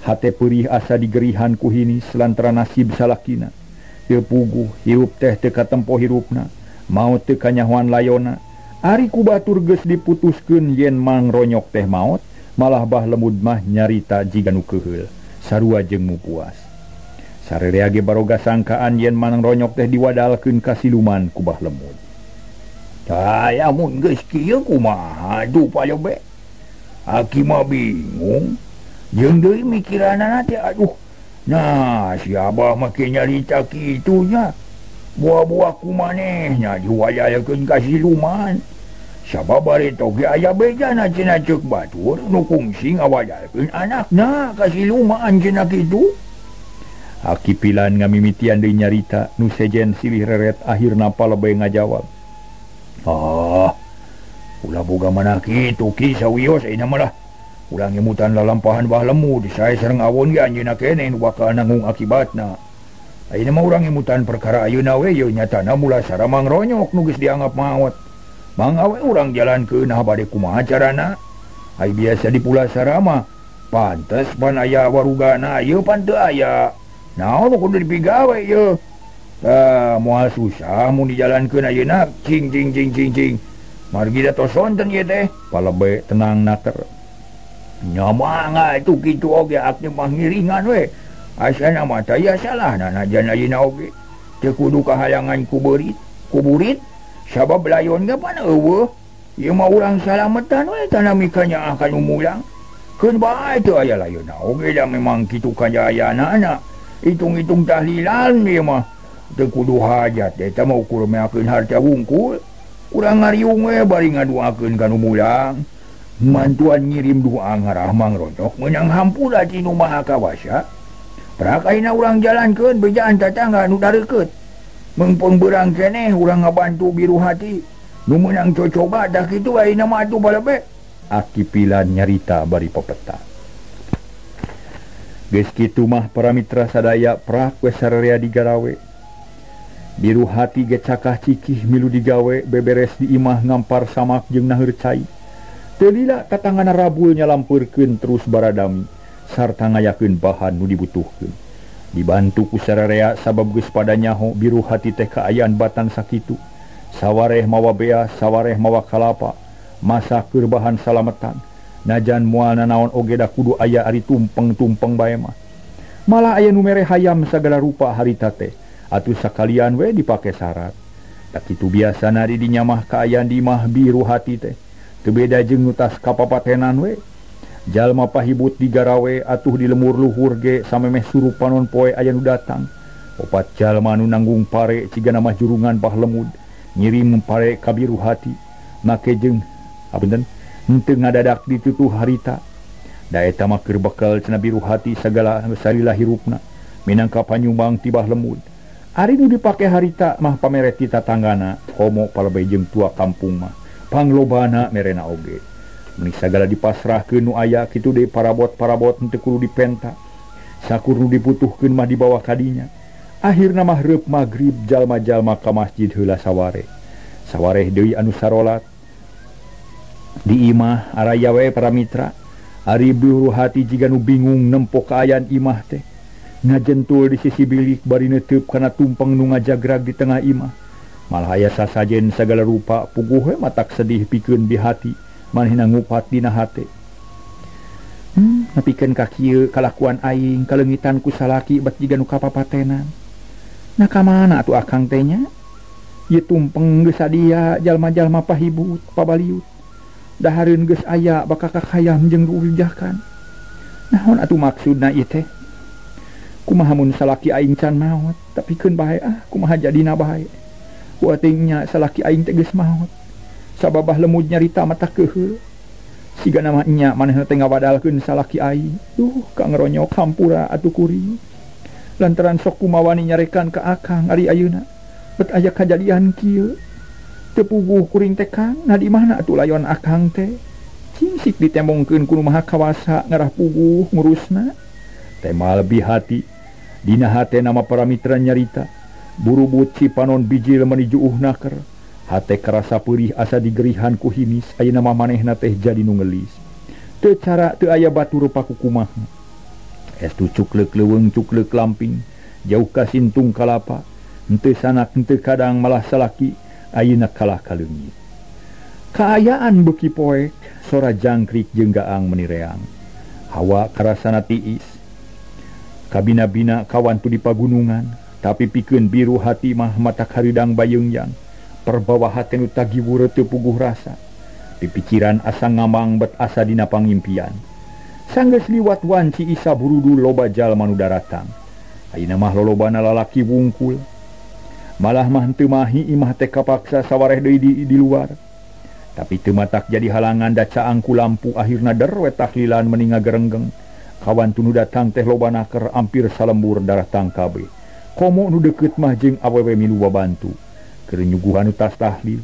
Hate peurih asa digerihan ku hinis lantaran nasib salakina. Teu puguh hirup teh teu katempo hirupna, maot teu kanyahoan layona. Ari ku batur geus diputuskeun yen mangronyok teh maot. Malah Bah Lemud mah nyarita jiga nu keheul sarua jeung nu puas. Sarerea ge baroga sangkaan yen mangronyok teh diwadalkeun ka siluman ku Bah Lemud. Aya mun geus kieu kumaha atuh palebe? Aki mah bingung. Jeung deui mikiranna teh aduh. Nah, si Abah mah ke nyarita kitu nya. Buah-buah ku manehnya diwadalkeun ka siluman. Sabab bareto ge aya bejana cenah ceuk batur nu kungsi ngawadalkeun anakna ka siluman cenah kitu. Aki pilan ngamimitian deui nyarita nu sejen silih reret akhirna palebe ngajawab. Ulah boga manah kitu kisah wios ayeuna mah lah. Ulah ngemutan lalampahan Bah Lemud sae sareng awon ge anjeunna keneh nu bakal nanggung akibatna. Ayeuna mah urang ngemutan perkara ayeuna we ye nyatana mula sara mangronyok nu geus dianggap maot. Mangawe urang jalankeun bade kumaha carana. Ai biasa di Pulau Sarama pantes pan aya warugana ieu pan teu aya. Naon kudu dipigawe ieu. Moal susah mun dijalankeun ayeuna cing. Margi da tosonten ieu teh. Palebe tenang nater. Nyamanga itu kitu oge akne mah ngiringan we. Asana mah taya salahna najan ayeuna oge. Teu kudu kahalangan kuburit. Sabab layon ge pan eueuh. Ieu mah urang salametan we tanami kanya akan umulang. Keun bae teu aya layonna oge da memang kitu kajayaanana. hitung-hitung tahlilan dia mah teu kudu hajat eta mah ukur meakeun harta hungkul urang ngariung we bari ngaduakeun ka nu mulang mantuan ngirim doa ngarah Mang Ronyok meunang hampura ti nu maha kawasa prakaina urang jalankeun bejaan tatangga nu dareukeut mengpon beurang keneh urang ngabantu biru hati nu meunang cocoba dah kitu ayeuna mah atuh balebe aki pilan nyarita bari pepeta. Geus kitu mah para mitra sadaya prak we sararea digarawe. Biru hati ge cakah cikih milu digawe beberes di imah ngampar samak jeung naheur cai. Teu lila katangana rabul nyalampurkeun terus baradami sarta ngayakeun bahan nu dibutuhkeun. Dibantu ku sararea sabab geus pada nyaho biru hati teh kaayaan batan sakitu. Sawareh mawa beas, sawareh mawa kalapa, masak keur bahan salametan. Najan moal nanaon oge da kudu aya ari tumpeng-tumpeng bae mah. Malah aya nu mere hayam sagala rupa harita teh. Atuh sakalian we dipake syarat. Tak kitu biasana di dinya mah kaayaan di imah biru hati teh. Teu beda jeung nu tas kapapatenan we. Jalma pahibut digarawe atuh di lemur luhur ge samemeh surup panon poe aya nu datang. Opat jalma nu nanggung pare cigana mah jurungan pahlemud ngirim pare ka biru hati. Make jeung apunten henteu ngadadak ditutuh harita. Da eta mah keur bekal cenah biru hati sagala salilah hirupna minangka panyumbang tibah lemud. Ari nu dipake harita mah pamere ti tatanggana, komo palebay jeung tua kampung mah. Panglobana merena oge. Meuni sagala dipasrahkeun nu aya kitu deui parabot-parabot henteu kudu dipenta. Sakur nu dibutuhkeun mah dibawa kadinya. Akhirna mah reup magrib jalma-jalma ka masjid heula saware. Sawareh deui anu sarolat. Di imah araya we para mitra. Ari biru hati jiga nu bingung nempo kaayaan imah teh. Ngajentul di sisi bilik bari netep kana tumpeng nu ngajagrag di tengah imah. Malah aya sasajen sagala rupa puguh we matak sedih pikeun di hati manehna ngupat dina hate. Nepikeun ka kieu kalakuan aing kalengitan ku salaki bet jiga nu kapapatenan. Nah ka mana atuh akang teh nya? Ieu tumpeng geus sadia jalma-jalma pahibut pabaliut. Dahareun geus aya bakakak hayam jeung ruujahkan. Naon atuh maksudna ieu teh? Kumaha mun salaki aing can maot, tapi keun bae kumaha jadina bae. Uatingnya salaki aing teh geus maot. Sababah lemud nyarita mata keuheul. Sigana mah nya manehna teh ngawadalkeun salaki aing. Kang Ronyok hampura atuh kuring. Lantaran sok kumawani nyarekan ka akang ari ayeuna. Bet aya kajadian kieu. Teu puguh kuring teh Kang, nah di mana atuh layon akang teh? Cingsik ditembongkeun ku nu maha kawasa ngarah puguh ngurusna. Tema lebih hati dina hate nama para mitra nyarita burubut si panon bijil menuju naker hate kerasa perih asa digerihan ku himis ayeuna mah manehna teh jadi nu ngelis teu cara teu aya batur paku kumaha estu cuklek leuweung cuklek lamping jauh ka sintung kalapa henteu sanak henteu kadang malah salaki ayeuna kalah kaleungit kaayaan beuki poek sora jangkrik jeung gaang menireang hawa karasana tiis. Kabina-bina kawan tu di pagunungan, tapi pikeun biru hati mah mata haridang bayeungyang. Perbawa hati nu tagiwur teu puguh rasa. Di pikiran asa ngamang bet asa dina pangimpian. Sanggeus liwat wanci isa burudu loba jalma nu daratang. Ayeuna mah lolobana lalaki wungkul. Malah mah henteu mahi imah teh kapaksa sawareh deui di luar. Tapi teu matak jadi halangan da caang ku lampu akhirna derwe tahlilan meninga gerenggeng. Kawan tu nu datang teh loba naker ampir salembur darah tangkabe. Komo nu deukeut mah jeung awewe milu babantu. Keur nyuguhan nu tas tahlil.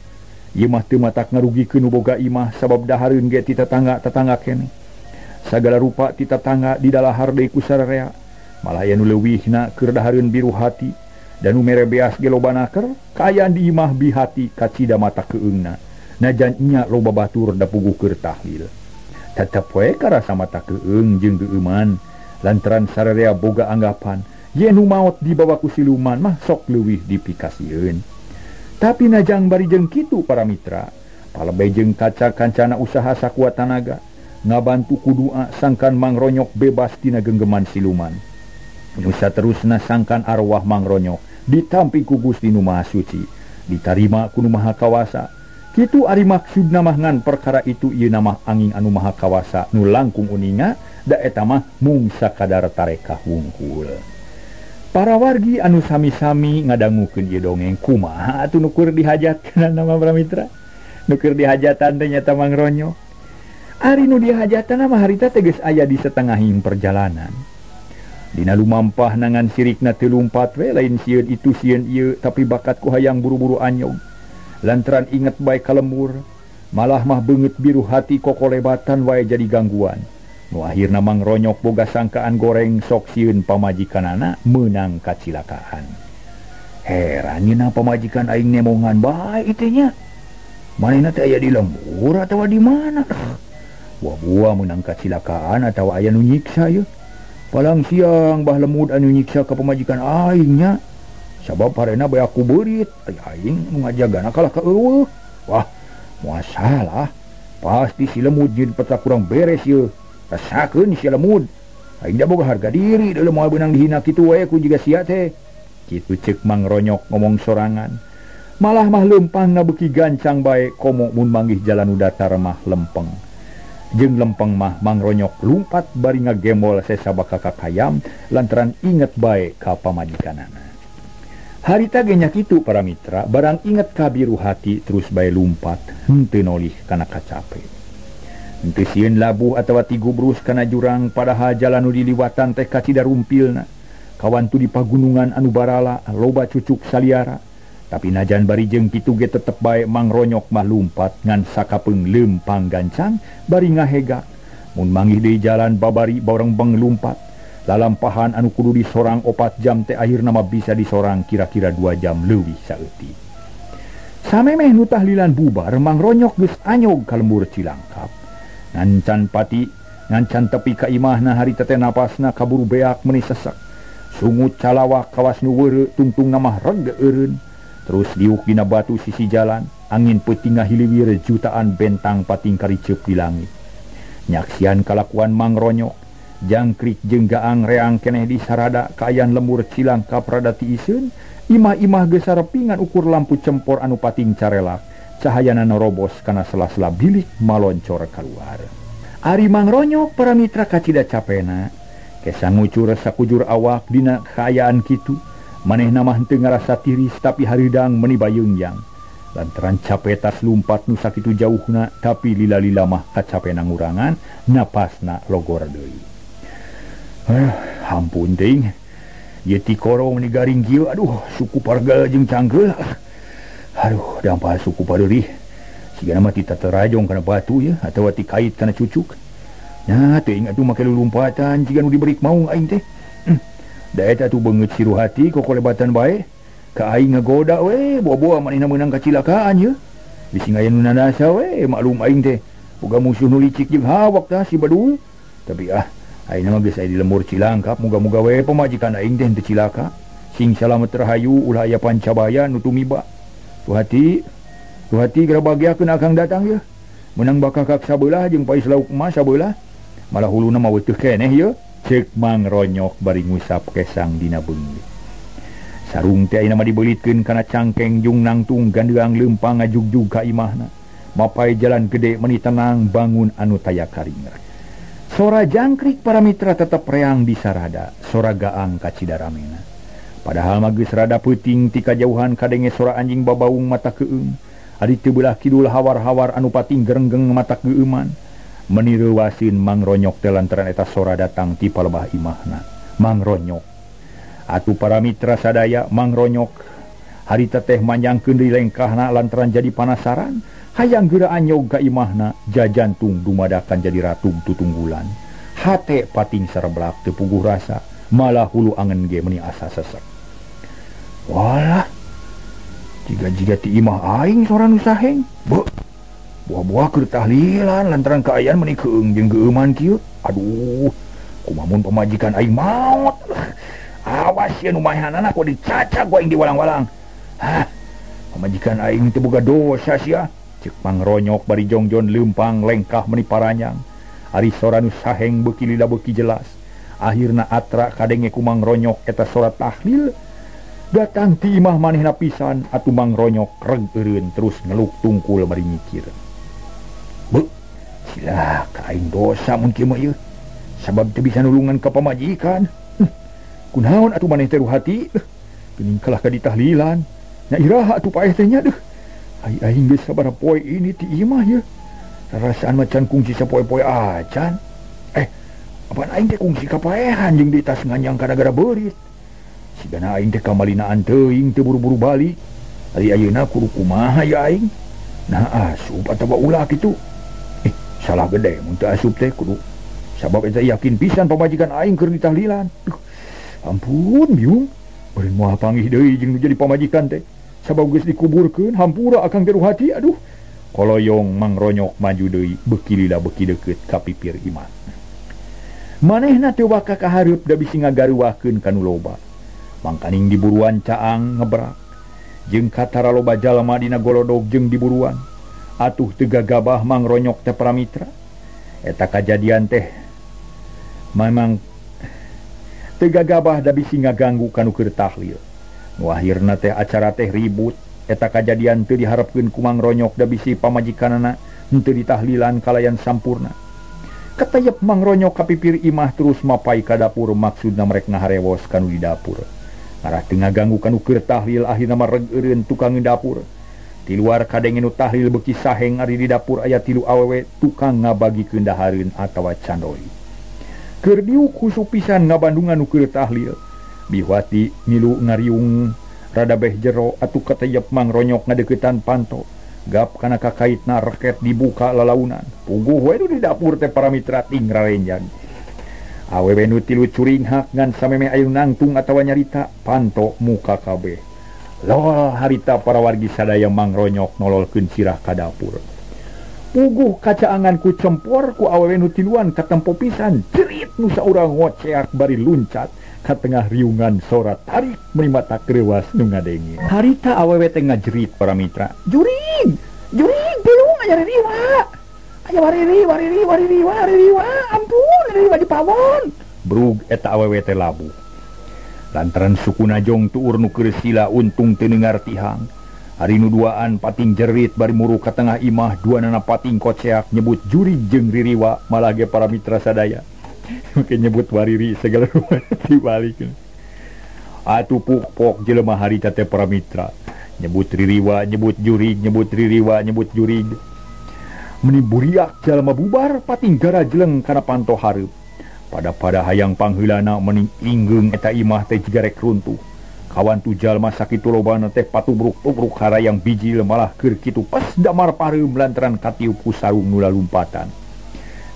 Ieu mah teu matak ngarugikeun nu boga imah sabab dahareun ge ti tetangga keneh. Sagala rupa ti tetangga di dalahar deui ku sararea. Malah aya nu leuwihna keur dahareun biru hati dan nu mere beas ge loba naker kaayaan di imah bi hati kacida mata keueungna. Najan nya loba batur da puguh keur tahlil. Tetep we karasa mata keueung jeung geueuman lantaran sararea boga anggapan yen nu maot dibawa ku siluman mah sok leuwih dipikasieun. Tapi najang bari jeung kitu para mitra palebay jeung kaca-kancana usaha sakuat tanaga ngabantu ku doa sangkan Mang Ronyok bebas tina genggeman siluman. Nu saterusna sangkan arwah Mang Ronyok ditampi ku Gusti Nu Maha Suci ditarima ku Nu Maha Kawasa. Kitu ari maksudna mah ngan perkara itu ieu nama angin anu maha kawasa nu langkung uninga da eta mah mung sakadar tareka hungkul. Para wargi anu sami-sami ngadangukeun ieu dongeng kumaha atuh nukur dihajatkeun nama Pramitra. Nukur dihajatan teh nyata Mang Ronyok. Ari nu dihajatan mah harita teh geus aya di setengahing perjalanan. Dina lumampah nangan sirikna teu lumpat we lain sieun itu sieun ieu tapi bakat ku hayang buru-buru anyog. Lantaran inget bae ka lembur, malah mah beungeut biru hati kokolebatan wae jadi gangguan. Nu akhirna Mang Ronyok boga sangkaan goreng sok sieun pamajikanana meunang kacilakaan. Heran yeuna pamajikan aing nemongan bae teh nya. Manehna teh aya di lembur atawa di mana? Buah-buah meunang kacilakaan atawa aya nu nyiksa ye. Palang siang bah lemud anu nyiksa ka pamajikan aing nya. Sabab harena bae aku beurit, aing nu ngajagana kalah ka eueuh. Wah, moal salah. Pasti si lemud jeung peta kurang beres ye. Rasakeun si lemud. Aing da boga harga diri deuleu moal beunang dihina kitu wae ku jiga sia teh. Kitu ceuk Mang Ronyok ngomong sorangan. Malah mah lempang ngabeuki gancang bae komo mun manggih jalan nu datar mah lempeng. Jeung lempeng mah Mang Ronyok lumpat bari ngagembol sesabaka kakayam lantaran inget bae ka pamajikanana. Harita ge nya kitu para mitra, barang inget ka biru hati terus bae lumpat henteu nolih kana kacape. Henteu sieun labuh atawa tigubrus kana jurang padahal jalan nu diliwatan teh kacidarumpilna. Kawan tu di pagunungan anu barala loba cucuk saliara. Tapi najan bari jeung kitu ge tetep bae Mang Ronyok mah lumpat ngan sakapeung lempang gancang bari ngahegak. Mun manggih deui jalan babari barengbeng lumpat. Lalampahan anu kudu disorang 4 jam teh akhirna mah bisa disorang kira-kira 2 jam leuwih saeutik. Samemeh nu tahlilan bubar Mang Ronyok geus anyog ka lembur Cilangkap. Ngancan pati, ngancan tepi ka imahna harita teh napasna kaburu beak meuni sesek. Sungut calawak kawas nu weureu tungtung mah reg eureun. Terus liuk dina batu sisi jalan, angin peuting ngahiliwir jutaan bentang pating kariceup di langit. Nyaksian kalakuan Mang Ronyok, jangkrik jeung gaang reang keneh di sarada kaayaan lembur Cilangkap rada tiiseun, imah-imah geus sarepingan ukur lampu cempor anu pating carelak, cahayana narobos kana sela-sela bilik maloncor kaluar. Ari Mang Ronyok para mitra kacida capena, kesa ngucur sakujur awak dina kaayaan kitu. Manehna mah henteu ngarasa tiris tapi hareudang meuni bayeungjang. Lantaran capetas lumpat nu sakitu jauhna tapi lila-lila mah kacapena ngurangan, napasna logor deui. Ampun teuing. Ieu ti koro meuni garing kieu, aduh suku pargal jeung canggeul. Aduh dampal suku padeulih. Sigana mah ti taterajong kana batu ya atawa ti kait kana cucuk. Nah teuing atuh make lulumpatan jiga nu diberi maung aing teh. Da eta tuh beungeut siru hati kokolebatan bae ka aing ngagoda we boa-boa manehna meunang kacilakaan ye. Bisi aya nu nanasa we maklum aing teh boga musuh nu licik jeung hawak tah si Badul. Tapi ayeuna mah geus aya di lembur Cilangkap, moga-moga we pamajikan aing teh teu cilaka. Sing salamet rahayu ulah aya pancabaya nu tumiba. Tu hati geura bagiakeun akang datang ye. Meunang bakakak sabeulah jeung pais lauk emas sabeulah. Malah huluna mah weutuh keneh ye. Cek Mang Ronyok bari ngusap kesang dina beungeut. Sarung teh ayeuna mah dibeulitkeun kana cangkeng jung nangtung gandeang leumpang ngajugjug ka imahna. Mapai jalan gede meuni tenang bangun anu taya karingat. Sora jangkrik para mitra tetep reang di sarada, sora gaang kacidaramena. Padahal mah geus rada peuting ti kajauhan kadenge sora anjing babaung mata keueung. Ari teu beulah kidul hawar-hawar anu pating gerenggeng mata keueuman. Meniru wasin Mang Ronyok teh lantaran eta sora datang ti palebah imahna. Mang Ronyok. Atuh para mitra sadaya Mang Ronyok harita teh manjangkeun deui lengkahna lantaran jadi panasaran, hayang geura anyog ka imahna, jajantung dumadakan jadi ratug tutunggulan. Hate pating sareblak teu puguh rasa, malah hulu angen ge meuni asa sesek. Walah. Jiga-jiga ti imah aing sora nu saheng. Buah-buah keur tahlilan lantaran kaayaan meuni keung jeung geuman kieu. Aduh, kumaha mun pamajikan aing maot. Awas ye nu mayanana kok dicacak aing di walang-walang. Pamajikan aing teu boga dosa sia. Ceuk Mang Ronyok bari jongjon leumpang lengkah meuni paranyang. Ari sora nu saheng beuki lila beuki jelas. Akhirna atra kadenge ku Mang Ronyok eta sora tahlil. Datang ti imah manehna pisan atuh Mang Ronyok reg eureun terus ngeluk tungkul bari mikir. Cilaka aing dosa mun kieu mah ieu. Sabab teu bisa nulungan ka pamajikan. kunaon atuh maneh teh hati geuning kalah ka ditahlilan nya iraha atuh paeh teh nya deuh aing geus sabaraha poe ini ti imah ya rasaan macan kungsi sapoe-poe acan apaan aing teh kungsi kapaehan jeung di tas nganyang gara-gara beurit sigana aing teh kamalinaan teuing teu buru-buru balik ari ayeuna kudu kumaha ya aing nah asup atawa ulah kitu salah gede mun teu asup teh kudu sabab eta yakin pisan pamajikan aing keur ditahlilan ampun biung beureun moal panggih deui jeung nu jadi pamajikan teh sabab geus dikuburkeun hampura akang teh hati aduh koloyong Mang Ronyok maju deui beuki lila beuki deukeut ka pipir imah manehna teu waka kahareup da bisi ngagaruwahkeun kanu loba mangkaning diburuan caang ngebrak jeung katara loba jalma dina golodog jeung diburuan atuh teu gagabah Mang Ronyok teh pramitra eta kajadian teh memang teu gagabah da bisi ngaganggu kanu keur tahlil nu akhirna teh acara teh ribut eta kajadian teu diharepkeun ku Mang Ronyok da bisi pamajikanana henteu ditahlilan kalayan sampurna katayep Mang Ronyok ka pipir imah terus mapai ka dapur maksudna merek ngaharewos kanu di dapur ngarah teu ngaganggu kanu keur tahlil akhirna mareg eureun tukang di dapur di luar kadenge nu tahlil beuki saheng ari di dapur aya 3 awewe tukang ngabagikeun dahareun atawa candoi keur diuk husuk pisan ngabandungan nu keur tahlil bihwati milu ngariung rada beh jero atuh katayep Mang Ronyok ngadeuketan panto gap kana kakaitna reket dibuka lalaunan puguh we di dapur teh para mitra ting rarenjang awewe nu tilu curinghak ngan sameme aya nangtung atawa nyarita panto muka kabeh lol harita para wargi sadaya Mang Ronyok nololkeun sirah ka dapur puguh kacaangan ku cempor ku awewe nu tiluan katempo pisan jerit nu saurang ngoceak bari luncat ka tengah riungan sora tarik melimata kreuwas nu ngadenge harita awewe teh ngajerit para mitra jurig belum aya riwa aya wariri ampun riwa di pawon brug eta awewe teh labu lantaran sukuna jong tuur nu keur sila untung teu nengar tihang hari nu duaan pating jerit bari muru ka tengah imah duanana pating koceak nyebut jurig jeung ririwa malah ge para mitra sadaya make nyebut wariri segala rumah dibalik atuh puk-pok jelema harita teh para mitra nyebut ririwa nyebut jurig nyebut ririwa nyebut jurig meni buriak jalma bubar pating gara jeleng kana panto hareup pada hayang pangheulana meni inggeung eta imah teh jigarek runtuh kawan tu jalma sakitu lobana teh patubruk-tubruk harayang bijil malah keur kitu pas damar pareum lantaran katiup ku sarung nu lalumpatan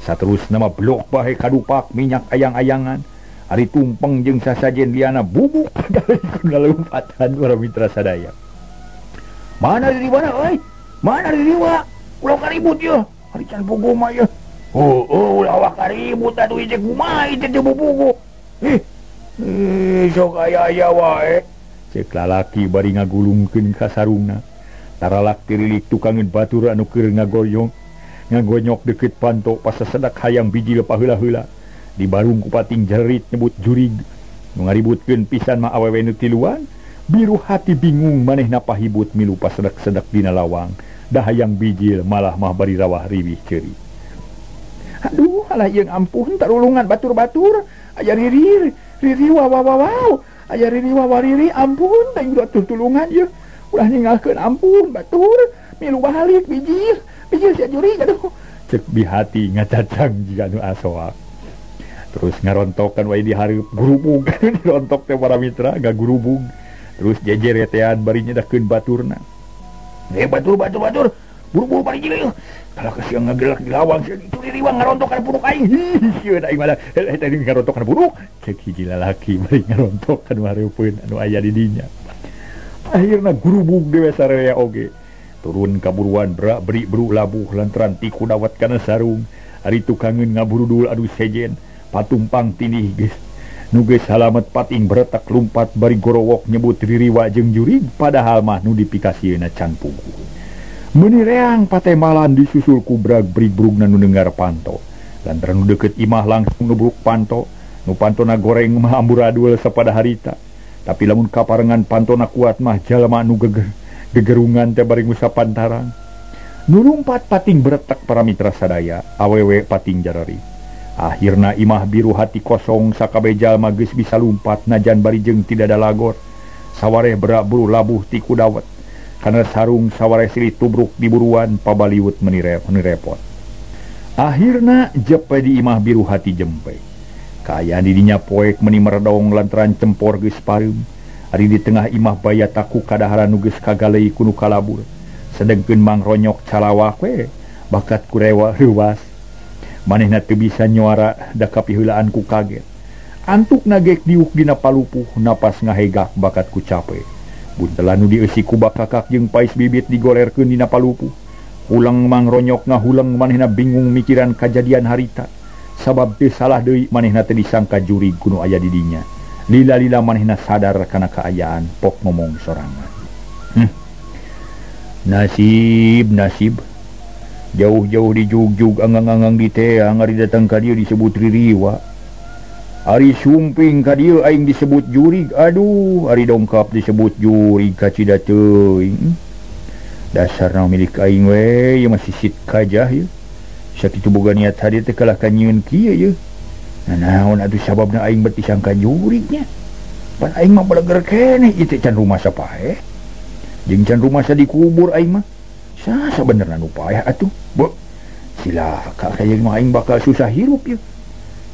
saterusna mah blok bae kadupak minyak ayang-ayangan ari tumpeng jeung sasajen liana bubuk dari lalumpatan para mitra sadaya mana di mana euy mana di diwa ulah karibut ye ari can pugu mah ye ulah awak karibut atuh ijek kumaha ijek teu bubugu sok aya wae cek lalaki bari ngagulungkeun ka sarungna taralak tirilik tukangeun batur anu keur ngagonyok deket panto pas sedak hayang bijil paheula-heula di barung ku pating jerit nyebut jurig nu ngaributkeun pisan mah awewe nu tiluan biru hati bingung manehna pahibut milu pas sedak-sedak dina lawang dah hayang bijil malah mah bari rawah riwih ceuri aduh alah yeung ampun tarulungan batur-batur aya riri wow aya riri wawariri ampun teh udah tulungan ye ulah ninggalkeun ampun batur milu balik bijil sia jurig aduh cek di hati ngacacang jika nu asoak terus ngarontokan wae di hareup gurubug dirontok teh para mitra gagurubug terus jejer etean bari nyedahkeun baturna batur buru-buru bari jileuh kalau kasiang ngagelak di lawang itu diriwang ngarontokan buruk aing sieun aing malah eta ngarontokan buruk cek hiji lalaki bari ngarontokan hareupeun anu aya di dinya akhirna gurubug dewe sararea oge turun kaburuan beri bru labuh lantaran tiku dawat kana sarung ari tukangeun ngaburu dul adu sejen patumpang tinih geus nu geus halamet pating beretak lumpat bari gorowok nyebut ririwa jeung jurig padahal mah nu dipikasieuna can pugu meuni reang patemalan disusul ku brag-brigrugna nu neungar panto lantaran nu deukeut imah langsung nubruk panto nu pantona goreng mah amburadul sapada harita tapi lamun kaparengan pantona kuat mah jalma nu gegerungan teh bari ngusapan tarang nu lumpat pating beretak para mitra sadaya awewe pating jarari Akhirna imah biru hati kosong sakabejal magis bisa lumpat najan barijeng tidak ada lagor. Sawareh berak buru labuh ti kudawet. Karena sarung sawareh silih tubruk di buruan pabaliut menirepot. Akhirna jepe di imah biru hati jempe. Kaya didinya poek meni meredong lantaran cempor geus pareum. Ari di tengah imah baya taku kadaharan nu geus kagalei kuno kalabur. Sedengkeun Mang Ronyok calawak we bakat kurewa ruas. Manehna teu bisa nyuara da kapiheulaan ku kaget. Antuk nagek diuk dina palupuh napas ngahegak bakat ku cape. Buntelan nu dieusi ku bakakak jeung pais bibit digorerkeun dina palupuh. Ulang Mang Ronyok ngahulang manehna bingung mikiran kajadian harita. Sabab teu salah deui manehna teu disangka jurig kuno aya di dinya. Lila-lila manehna sadar kana kaayaan pok ngomong sorangan. Nasib. Jauh-jauh di jugjug anggang-anggang di teang ari datang ka dieu disebut ririwa. Ari sumping ka dieu aing disebut jurig. Aduh, ari dongkap disebut jurig ka cida teuing. Dasarna milik aing we ieu masih sit kajah ieu. Sakitu boga niat hade teh kalah ka nyieun kieu ieu. Naon atuh sababna aing beuti sangka jurignya. Pan aing mah baleger keneh ieu teh can rumah sapae. Jeung can rumah sa dikubur aing mah. Sasa benerna nu payah atuh. Silaka kaya mah aing bakal susah hirup ieu.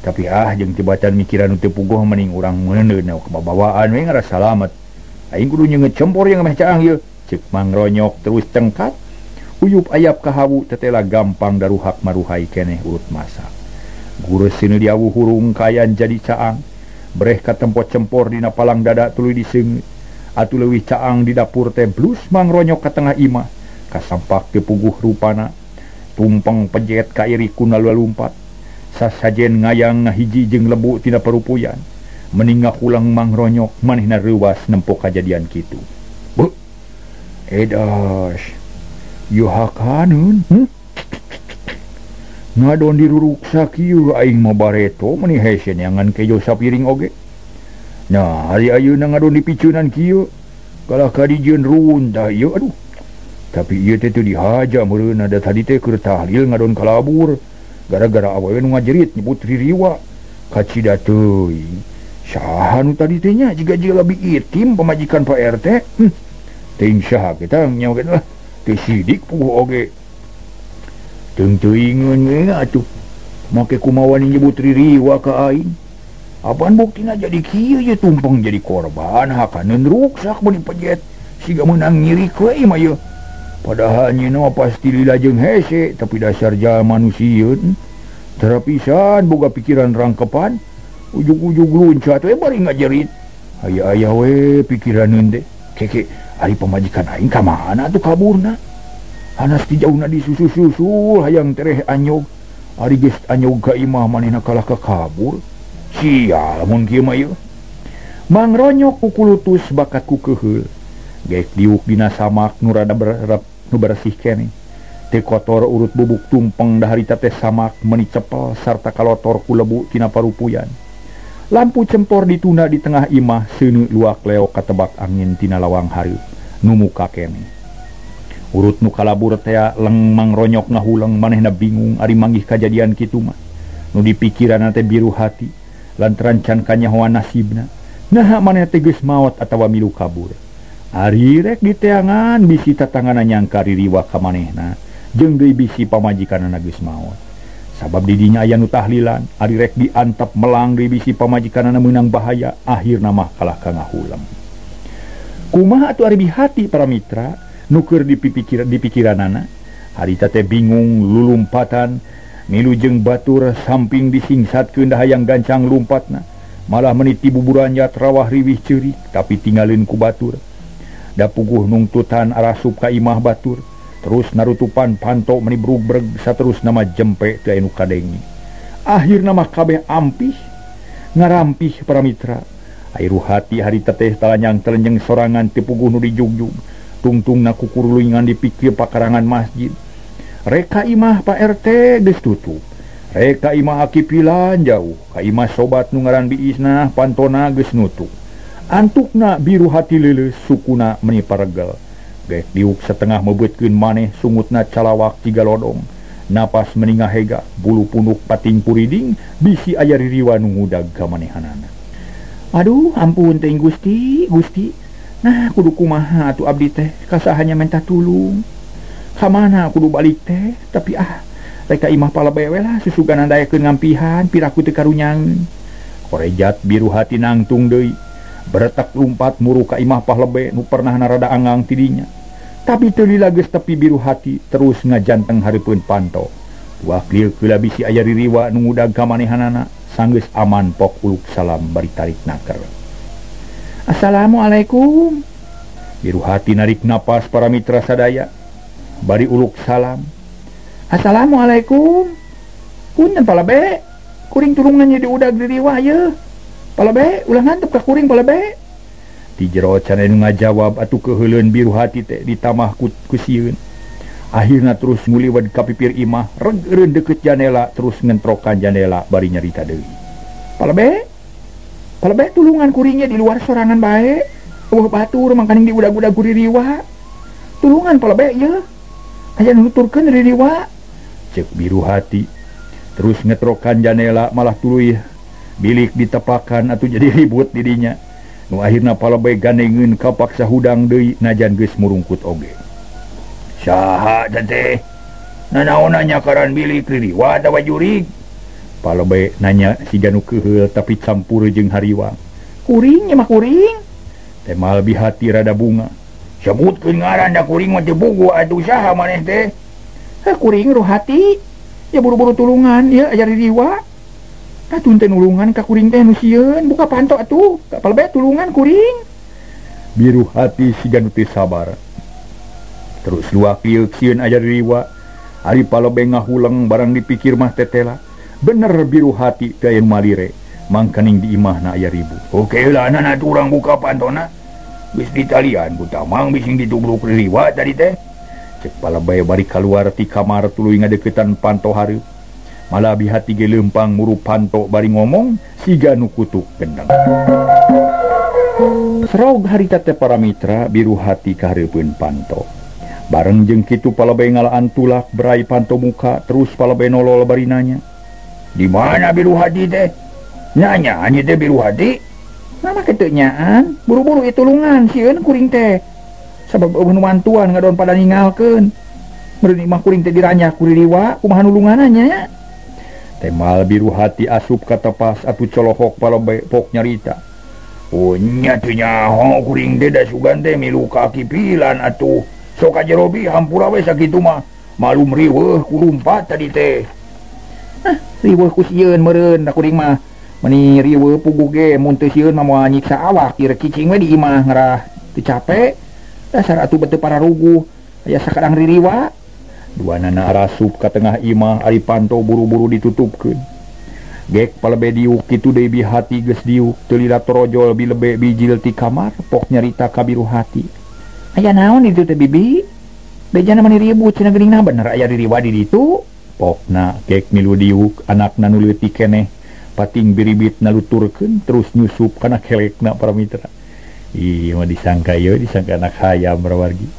Tapi jeung tibatan mikiran teu puguh mending urang meuneuh kababawaan we ngarasa salamet. Aing kudu nyeungeut cempor yang meh caang ieu. Ceuk Mang Ronyok terus cengkat. Uyup ayap ka hawu tetela gampang daruhak maruhai keneh urut masak. Gures sinu diawu hurung kayan jadi caang. Breh ka tempot cempor dina palang dada tuluy diseungeut. Atuh leuwih caang di dapur teh blus Mang Ronyok ka tengah imah. Kasampak teu puguh rupana. Tumpeng pejet ka iri kuna lumpat. Sasajen ngayang ngahiji jeung lebu tina parupuyan. Mending ngahulang Mang Ronyok manehna reuwas nempo kajadian kitu. Edas. Yu hakaneun. Ngadon diruruk sakieu aing mah bareto meni hese neangan kejo sapiring oge. Nah, hari ayeuna ngadon dipicunan kieu. Kalah ka dijieun runtah ieu aduh. Tapi ieu teh teu dihaja meureun ada tadi teh keur tahlil ngadon kalabur. Gara-gara awewe nu ngajerit nyebut ririwa. Kacida teuing. Saha nu tadi teh nya jiga lebih itim pamajikan Pak RT. Teuing saha kita nyawa lah. Teu sidik puguh oge. Teuing-teuingeun we atuh. Make kumaha nyebut ririwa ka aing. Apaan buktina jadi kieu ye tumpeng jadi korban hakaneun ruksak mun dipejet. Siga meunang nyirik we mah ye. Padahal nyina pasti lila jeung hese, tapi dasar jalma manusieun terapisan boga pikiran rangkepan, ujug-ujug luncat we bari ngajerit. Aya-aya we pikiraneun teh. Keke ari pamajikan aing ka mana atuh kaburna? Anas ti jauna disusul-susul hayang tereh anyog. Ari geus anyog ka imah manehna kalah ka kabur. Sial mun kieu mah ieu. Mang Ronyok kukulutus bakat ku keheul. Gaek diuk dina samak nu rada nu bersih keneh. Teu kotor urut bubuk tumpeng daharita teh samak meni cepel sarta kalotor ku lebu tina parupuyan. Lampu cempor dituna di tengah imah seuneu luak leok katebak angin tina lawang hareup nu muka keneh. Urut nu kalabur teh leng Mang Ronyok ngahulang manehna bingung ari manggih kajadian kitu mah. Nu dipikiranna teh biru hati lantaran can kanyahoan nasibna. Nah maneh teh geus maot atawa milu kabur. Ari rek di teangan bisi tatangana nyangka ririwa ka manehna jeung deui bisi pamajikanna geus maot. Sabab di dinya aya nu tahlilan, ari rek diantep melang deui bisi pamajikanna meunang bahaya, akhirna mah kalah ka ngahulang. Kumaha atuh ari bihati para mitra nu keur dipikiranana? Harita teh bingung lulumpatan milu jeung batur samping disingsatkeun dahayang gancang lumpatna. Malah meniti buburannya terawah riwih ceurik tapi tinggalin ku batur. Da puguh nungtutan arasup ka imah batur. Terus narutupan panto meni brug-breg saterus nama jempe teu anu kadengi. Akhirna mah kabeh ampih ngarampih para mitra. Airu hati harita teh talanyang telenjeng sorangan teu puguh nu dijugjug. Tungtungna kukuruluingan dipikir pakarangan masjid. Reka imah Pak RT geus tutup. Reka imah akipilan jauh. Ka imah sobat nu ngaran biisna pantona geus nutup. Antukna biru hati leuleus sukuna meni paregel. Gaek diuk setengah mebeutkeun maneh sungutna calawak tiga lodong. napas meningah hega bulu punuk pating puriding bisi aya ririwa nu ngudag ka manehanana. Aduh ampun teh Gusti nah kudu kumaha atuh abdi teh kasahanya minta tulung kamana kudu balik teh tapi reka imah palabewe lah susugan andayakeun ngampihan piraku teu karunyangeun. Korejat biru hati nangtung deui beretak lumpat muru ka imah pahlebe nu pernah narada anggang tidinya. Tapi teu lila geus tepi biru hati terus ngajanteng hareupeun panto. Wah klieu keula bisi aya ririwa nu ngudag ka manehanana sanggeus aman pok uluk salam bari tarik naker. Assalamualaikum. Biru hati narik napas para mitra sadaya bari uluk salam. Assalamualaikum. Punten palabe kuring tulungannya diudag ririwa ye. Palabe ulah ngantep ka kuring palabe. Di jero can anu ngajawab atuh keheuleun biru hati teh ditamah ku sieun. Akhirna terus nguliwed ka pipir imah regeureun deukeut jandela terus ngentrokan jandela bari nyarita deui. Palabe tulungan kuringnya di luar sorangan bae. Eueuh batur mangkaning diudag-udag ku ririwa. Tulungan palabe ye. Aya nuturkeun ririwa. Cek biru hati. Terus ngetrokan jandela malah tuluy bilik ditepakan atuh jadi ribut didinya. Nu akhirna palabe gandengeun ka paksa hudang deui najan geus murungkut oge. Saha teh? Nanaonna nyakaran bilik ririwa atawa jurig? Palabe nanya siga nu keuheul tapi campur jeung hariwang. Kuring nya mah kuring. Teh malbi hati rada bunga. Sebutkeun ngaran da kuring mah teu bugu atuh saha maneh teh? Kuring Rohati. Ya buru-buru tulungan ya aya ririwa. Atun teh nulungan ka kuring teh nu sieun buka panto atuh ka palabe tulungan kuring. Biru hati siga nu teu sabar. Terus luak lieu sieun aya ririwa. Ari palabe ngahuleng barang dipikir mah tetela. Bener biru hati teh anu malire mangkaning di imahna aya ribu. Oke lah nana urang buka pantona. Geus ditalian ku tamang bising ditubruk ririwa tadi teh. Cek palabe bari kaluar ti kamar tuluy ngadeuketan panto hareup. Malah bihati ge leumpang muru panto bari ngomong siga nu kutuk gendang. Serog harita teh para mitra biru hati ka hareupeun panto. Bareng jeung kitu palabe ngalaan tulak berai panto muka terus palabe nolol bari nanya. Di mana biru hati teh? Nanya anya teh biru hati? Nama kitu nyaan, buru-buru ieu tulungan sieun kuring teh. Sabab eueuh nu mantuan ngadon pada ningalkeun. Meureun imah kuring teh diranyak ku ririwa kumaha nulunganna nya? Temal biru hati asup ka tepas atuh colohok palabe pok nyarita. Oh nya teu nyaho kuring teh da sugan teh milu kaki pilan atuh. Sok aja robi hampura we sakitu mah. Malum riweuh ku lumpat tadi teh. Riweuh ku sieun meureun da kuring mah. Meni riweuh puguh ge mun teu sieun mah moal nyiksa awak ieu cicing we di imah ngarah teu capek. Dasar atuh beteu para ruguh aya sakadang ririwa. Dua nana arasup ka tengah imah ari panto buru-buru ditutupkeun. Gek palabe diuk kitu deui bi hati geus diuk teu lila torojol bilebe bijil ti kamar pok nyarita ka biru hati. Aya naon ditu teh bibi? Bejana mani ribut cenah geuninna bener aya ririwa di ditu. Pokna gek milu diuk anakna nu leutik keneh pating biribit naluturkeun terus nyusup kana kelekna para mitra. Ieu mah disangka anak hayam rawargi.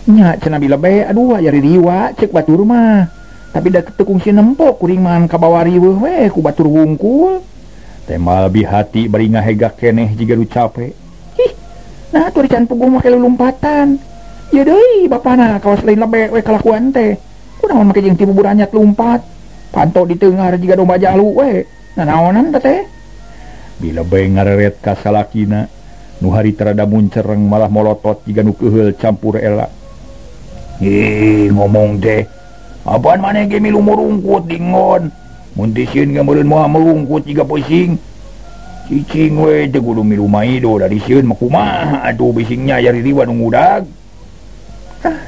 Nya cenah bilebe aduh aya ririwa cek batur mah. Tapi da teu kungsi nempok kuring mah ka bawah riweuh we ku batur wungkul. Temal bi hati bari ngahegak keneh jiga nu capek. Nah atuh can puguh make lulumpatan. Ieu deui bapana kawas lain lebe we kalakuan teh. Kunaon make jeung ti bubur anyat lumpat. Panto di teungar jiga domba jalu we. Nanaonan teh? Bilebe ngareret ka salakina nu hari terada muncereng malah molotot jiga nu keuheul campur elak. Ngomong teh apaan maneh ge milu murungkut dingon mun teu sieun ge meureun moal merungkut jiga pusing cicing we teh kudu milu maido dari sieun mah kumaha atuh bisingnya aya ririwa nu ngudag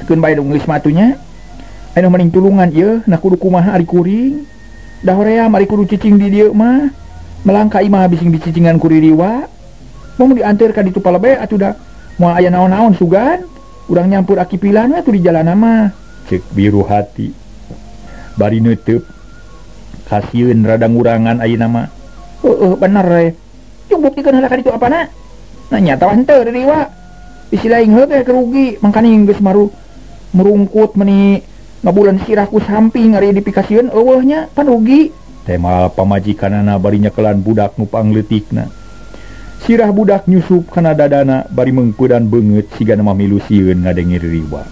keun bae dong geus matunya anu mending tulungan ieu na kudu kumaha ari kuring da hoream ari kudu cicing di dieu mah melangka imah bising dicicingan ku ririwa mau dianteur ka ditu palabe atuh da moal aya naon-naon sugan urang nyampur akipilan atuh di jalan mah cek biru hati bari neuteub kasieun rada ngurangan ayeuna mah bener we jeung buktikeun heula ka ditu apana nanya tawan teu ririwa bisi laing heuh teh kerugi mangkana geus marungkut meni ngabulan sirahku samping ngari dipikasieun eueuhnya panugi tema pamajikanana bari nyekelan budak nu pangletikna. Sirah budak nyusup kana dadana bari mengkudan beungeut sigana mamilu sieun ngadengir riwa.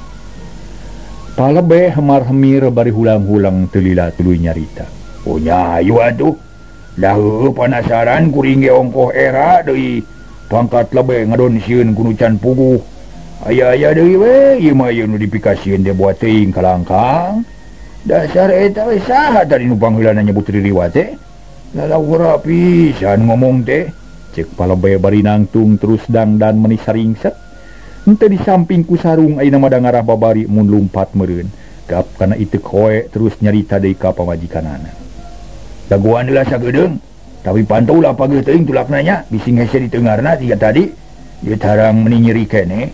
Palebe hemar-hemir bari hulang-hulang teu lila tuluy nyarita. Oh nya ayu atuh. Da penasaran kuring ge ongkoh era deui pangkat lebe ngadon sieun ku Can Puguh. Aya-aya deui we ieu mah ieu nu dipikasieun teh buat teuing kalangkang. Dasar eta we saha tadi nu pangheulana nyebut ririwa teh? Lalawura pisan ngomong teh. Cek palebe bari nangtung terus dangdan meuni saringset. Henteu di samping ku sarung ayeuna mah dangarah babari mun lumpat meureun. Gap kana ieu koe terus nyarita deui ka pamajikanana. Daguan heula sagedeung, tapi pantau lah pageuh teuing tulakna nya bising hese di teungarna tiga tadi. Ieu tarang meuni nyeri keneh.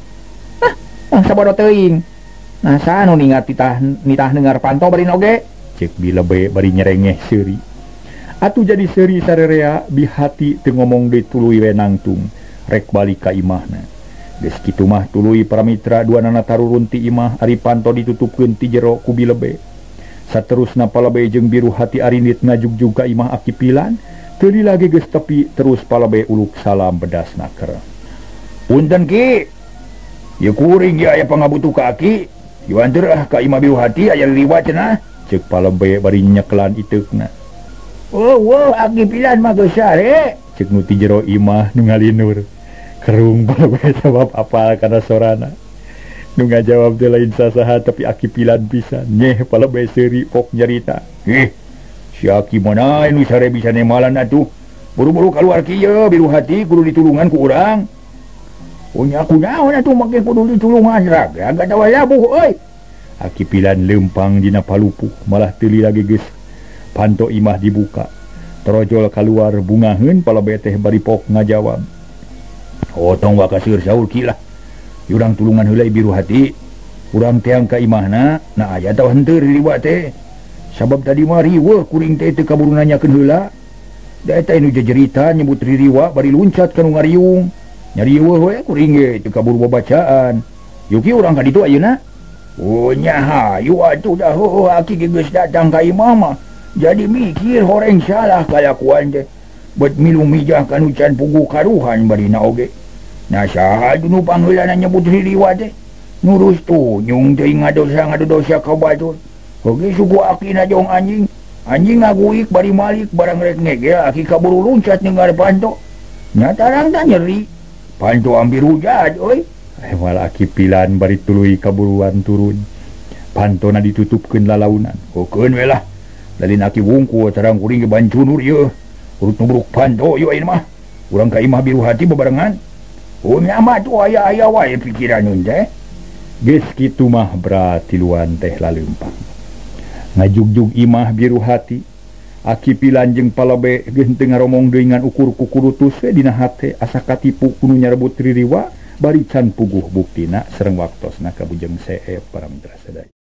Sabada teuing. Nah sanu ningat nitah dengar pantau bari oge cek bilebe bari nyerengeh seuri atuh jadi seuri sarerea bihati teu ngomong deui tuluy we nangtung rek balik ka imahna geus kitu mah tuluy para mitra duanana tarurun ti imah ari pantau ditutupkeun ti jero ku bilebe saterusna palebe jeung biru hati arinit ngajugjug ka imah aki pilan teu lagi geus tepi terus palebe uluk salam bedasna keur punten ki ieu kuring ge aya pangabutuh ka aki Yuanter ka imah biru hati aya liwat cenah cek palebe bari nyekelan iteukna. Oh aki pilan mah geus sare cek nu ti jero imah nu ngalinur. Kerung palebe sabab apal kana sorana. Nu ngajawab teh lain sasaha tapi aki pilan pisan. Nyeh palebe seuri pok nyarita. Si aki mana nu sare bisa nemalan atuh. Buru-buru kaluar kieu biru hati kudu ditulungan ku urang. Punya aku naon atuh make kudu ditulungan raga agak tawa labuh euy. Aki pilan lempang dina palupuh malah teu lagi geus panto imah dibuka. Trojol kaluar bungaheun palebe teh bari pok ngajawab. Oh tong wakaseur saur kilah. Urang tulungan heula biru hati. Urang teang ka imahna na aya tah henteu riwa teh. Sabab tadi mah riweuh kuring teh teu kaburu nanyakeun heula. Da eta nu jejerita nyebut ririwa bari luncat ka nu ngariung. Nyari we kuring ge teu kaburu babacaan. Yuki urang ka ditu ayeuna. Oh nya hayu atuh dah aki ge geus datang ka imah mah. Jadi mikir horeng salah kalakuan teh. Bet milu mijah ka Can Puguh karuhan barina oge. Nah saha nu pangheulana nyebut ririwa teh. Nurus tunyung teuing ngadosa ka batur. Oge suku akina jong anjing. Anjing ngaguik bari malik barang rek ngegel aki kaburu luncat ninggal panto. Nya tarang tah nyeri. Panto ambil hujat, oi. Malah aki pilan bari tuluy kaburuan turun. Panto na ditutupkeun lalaunan. Kokeun we lah. Lalin aki wungku tarang kuring ge bancunur ieu. Urut nubruk panto ieu ayeuna mah. Urang ka imah biru hati bebarengan. Oh nya mah tuh aya wae pikiranun teh. Geus kitu mah berarti luan teh laleumpang. Ngajugjug imah biru hati. Aki pilan jeung palebe geus teu ngaromong deui ngan ukur kukurutus we dina hate asa katipu kudu nyarebut ririwa bari Can Puguh buktina sareng waktosna kabujeng seep para mitra sadaya.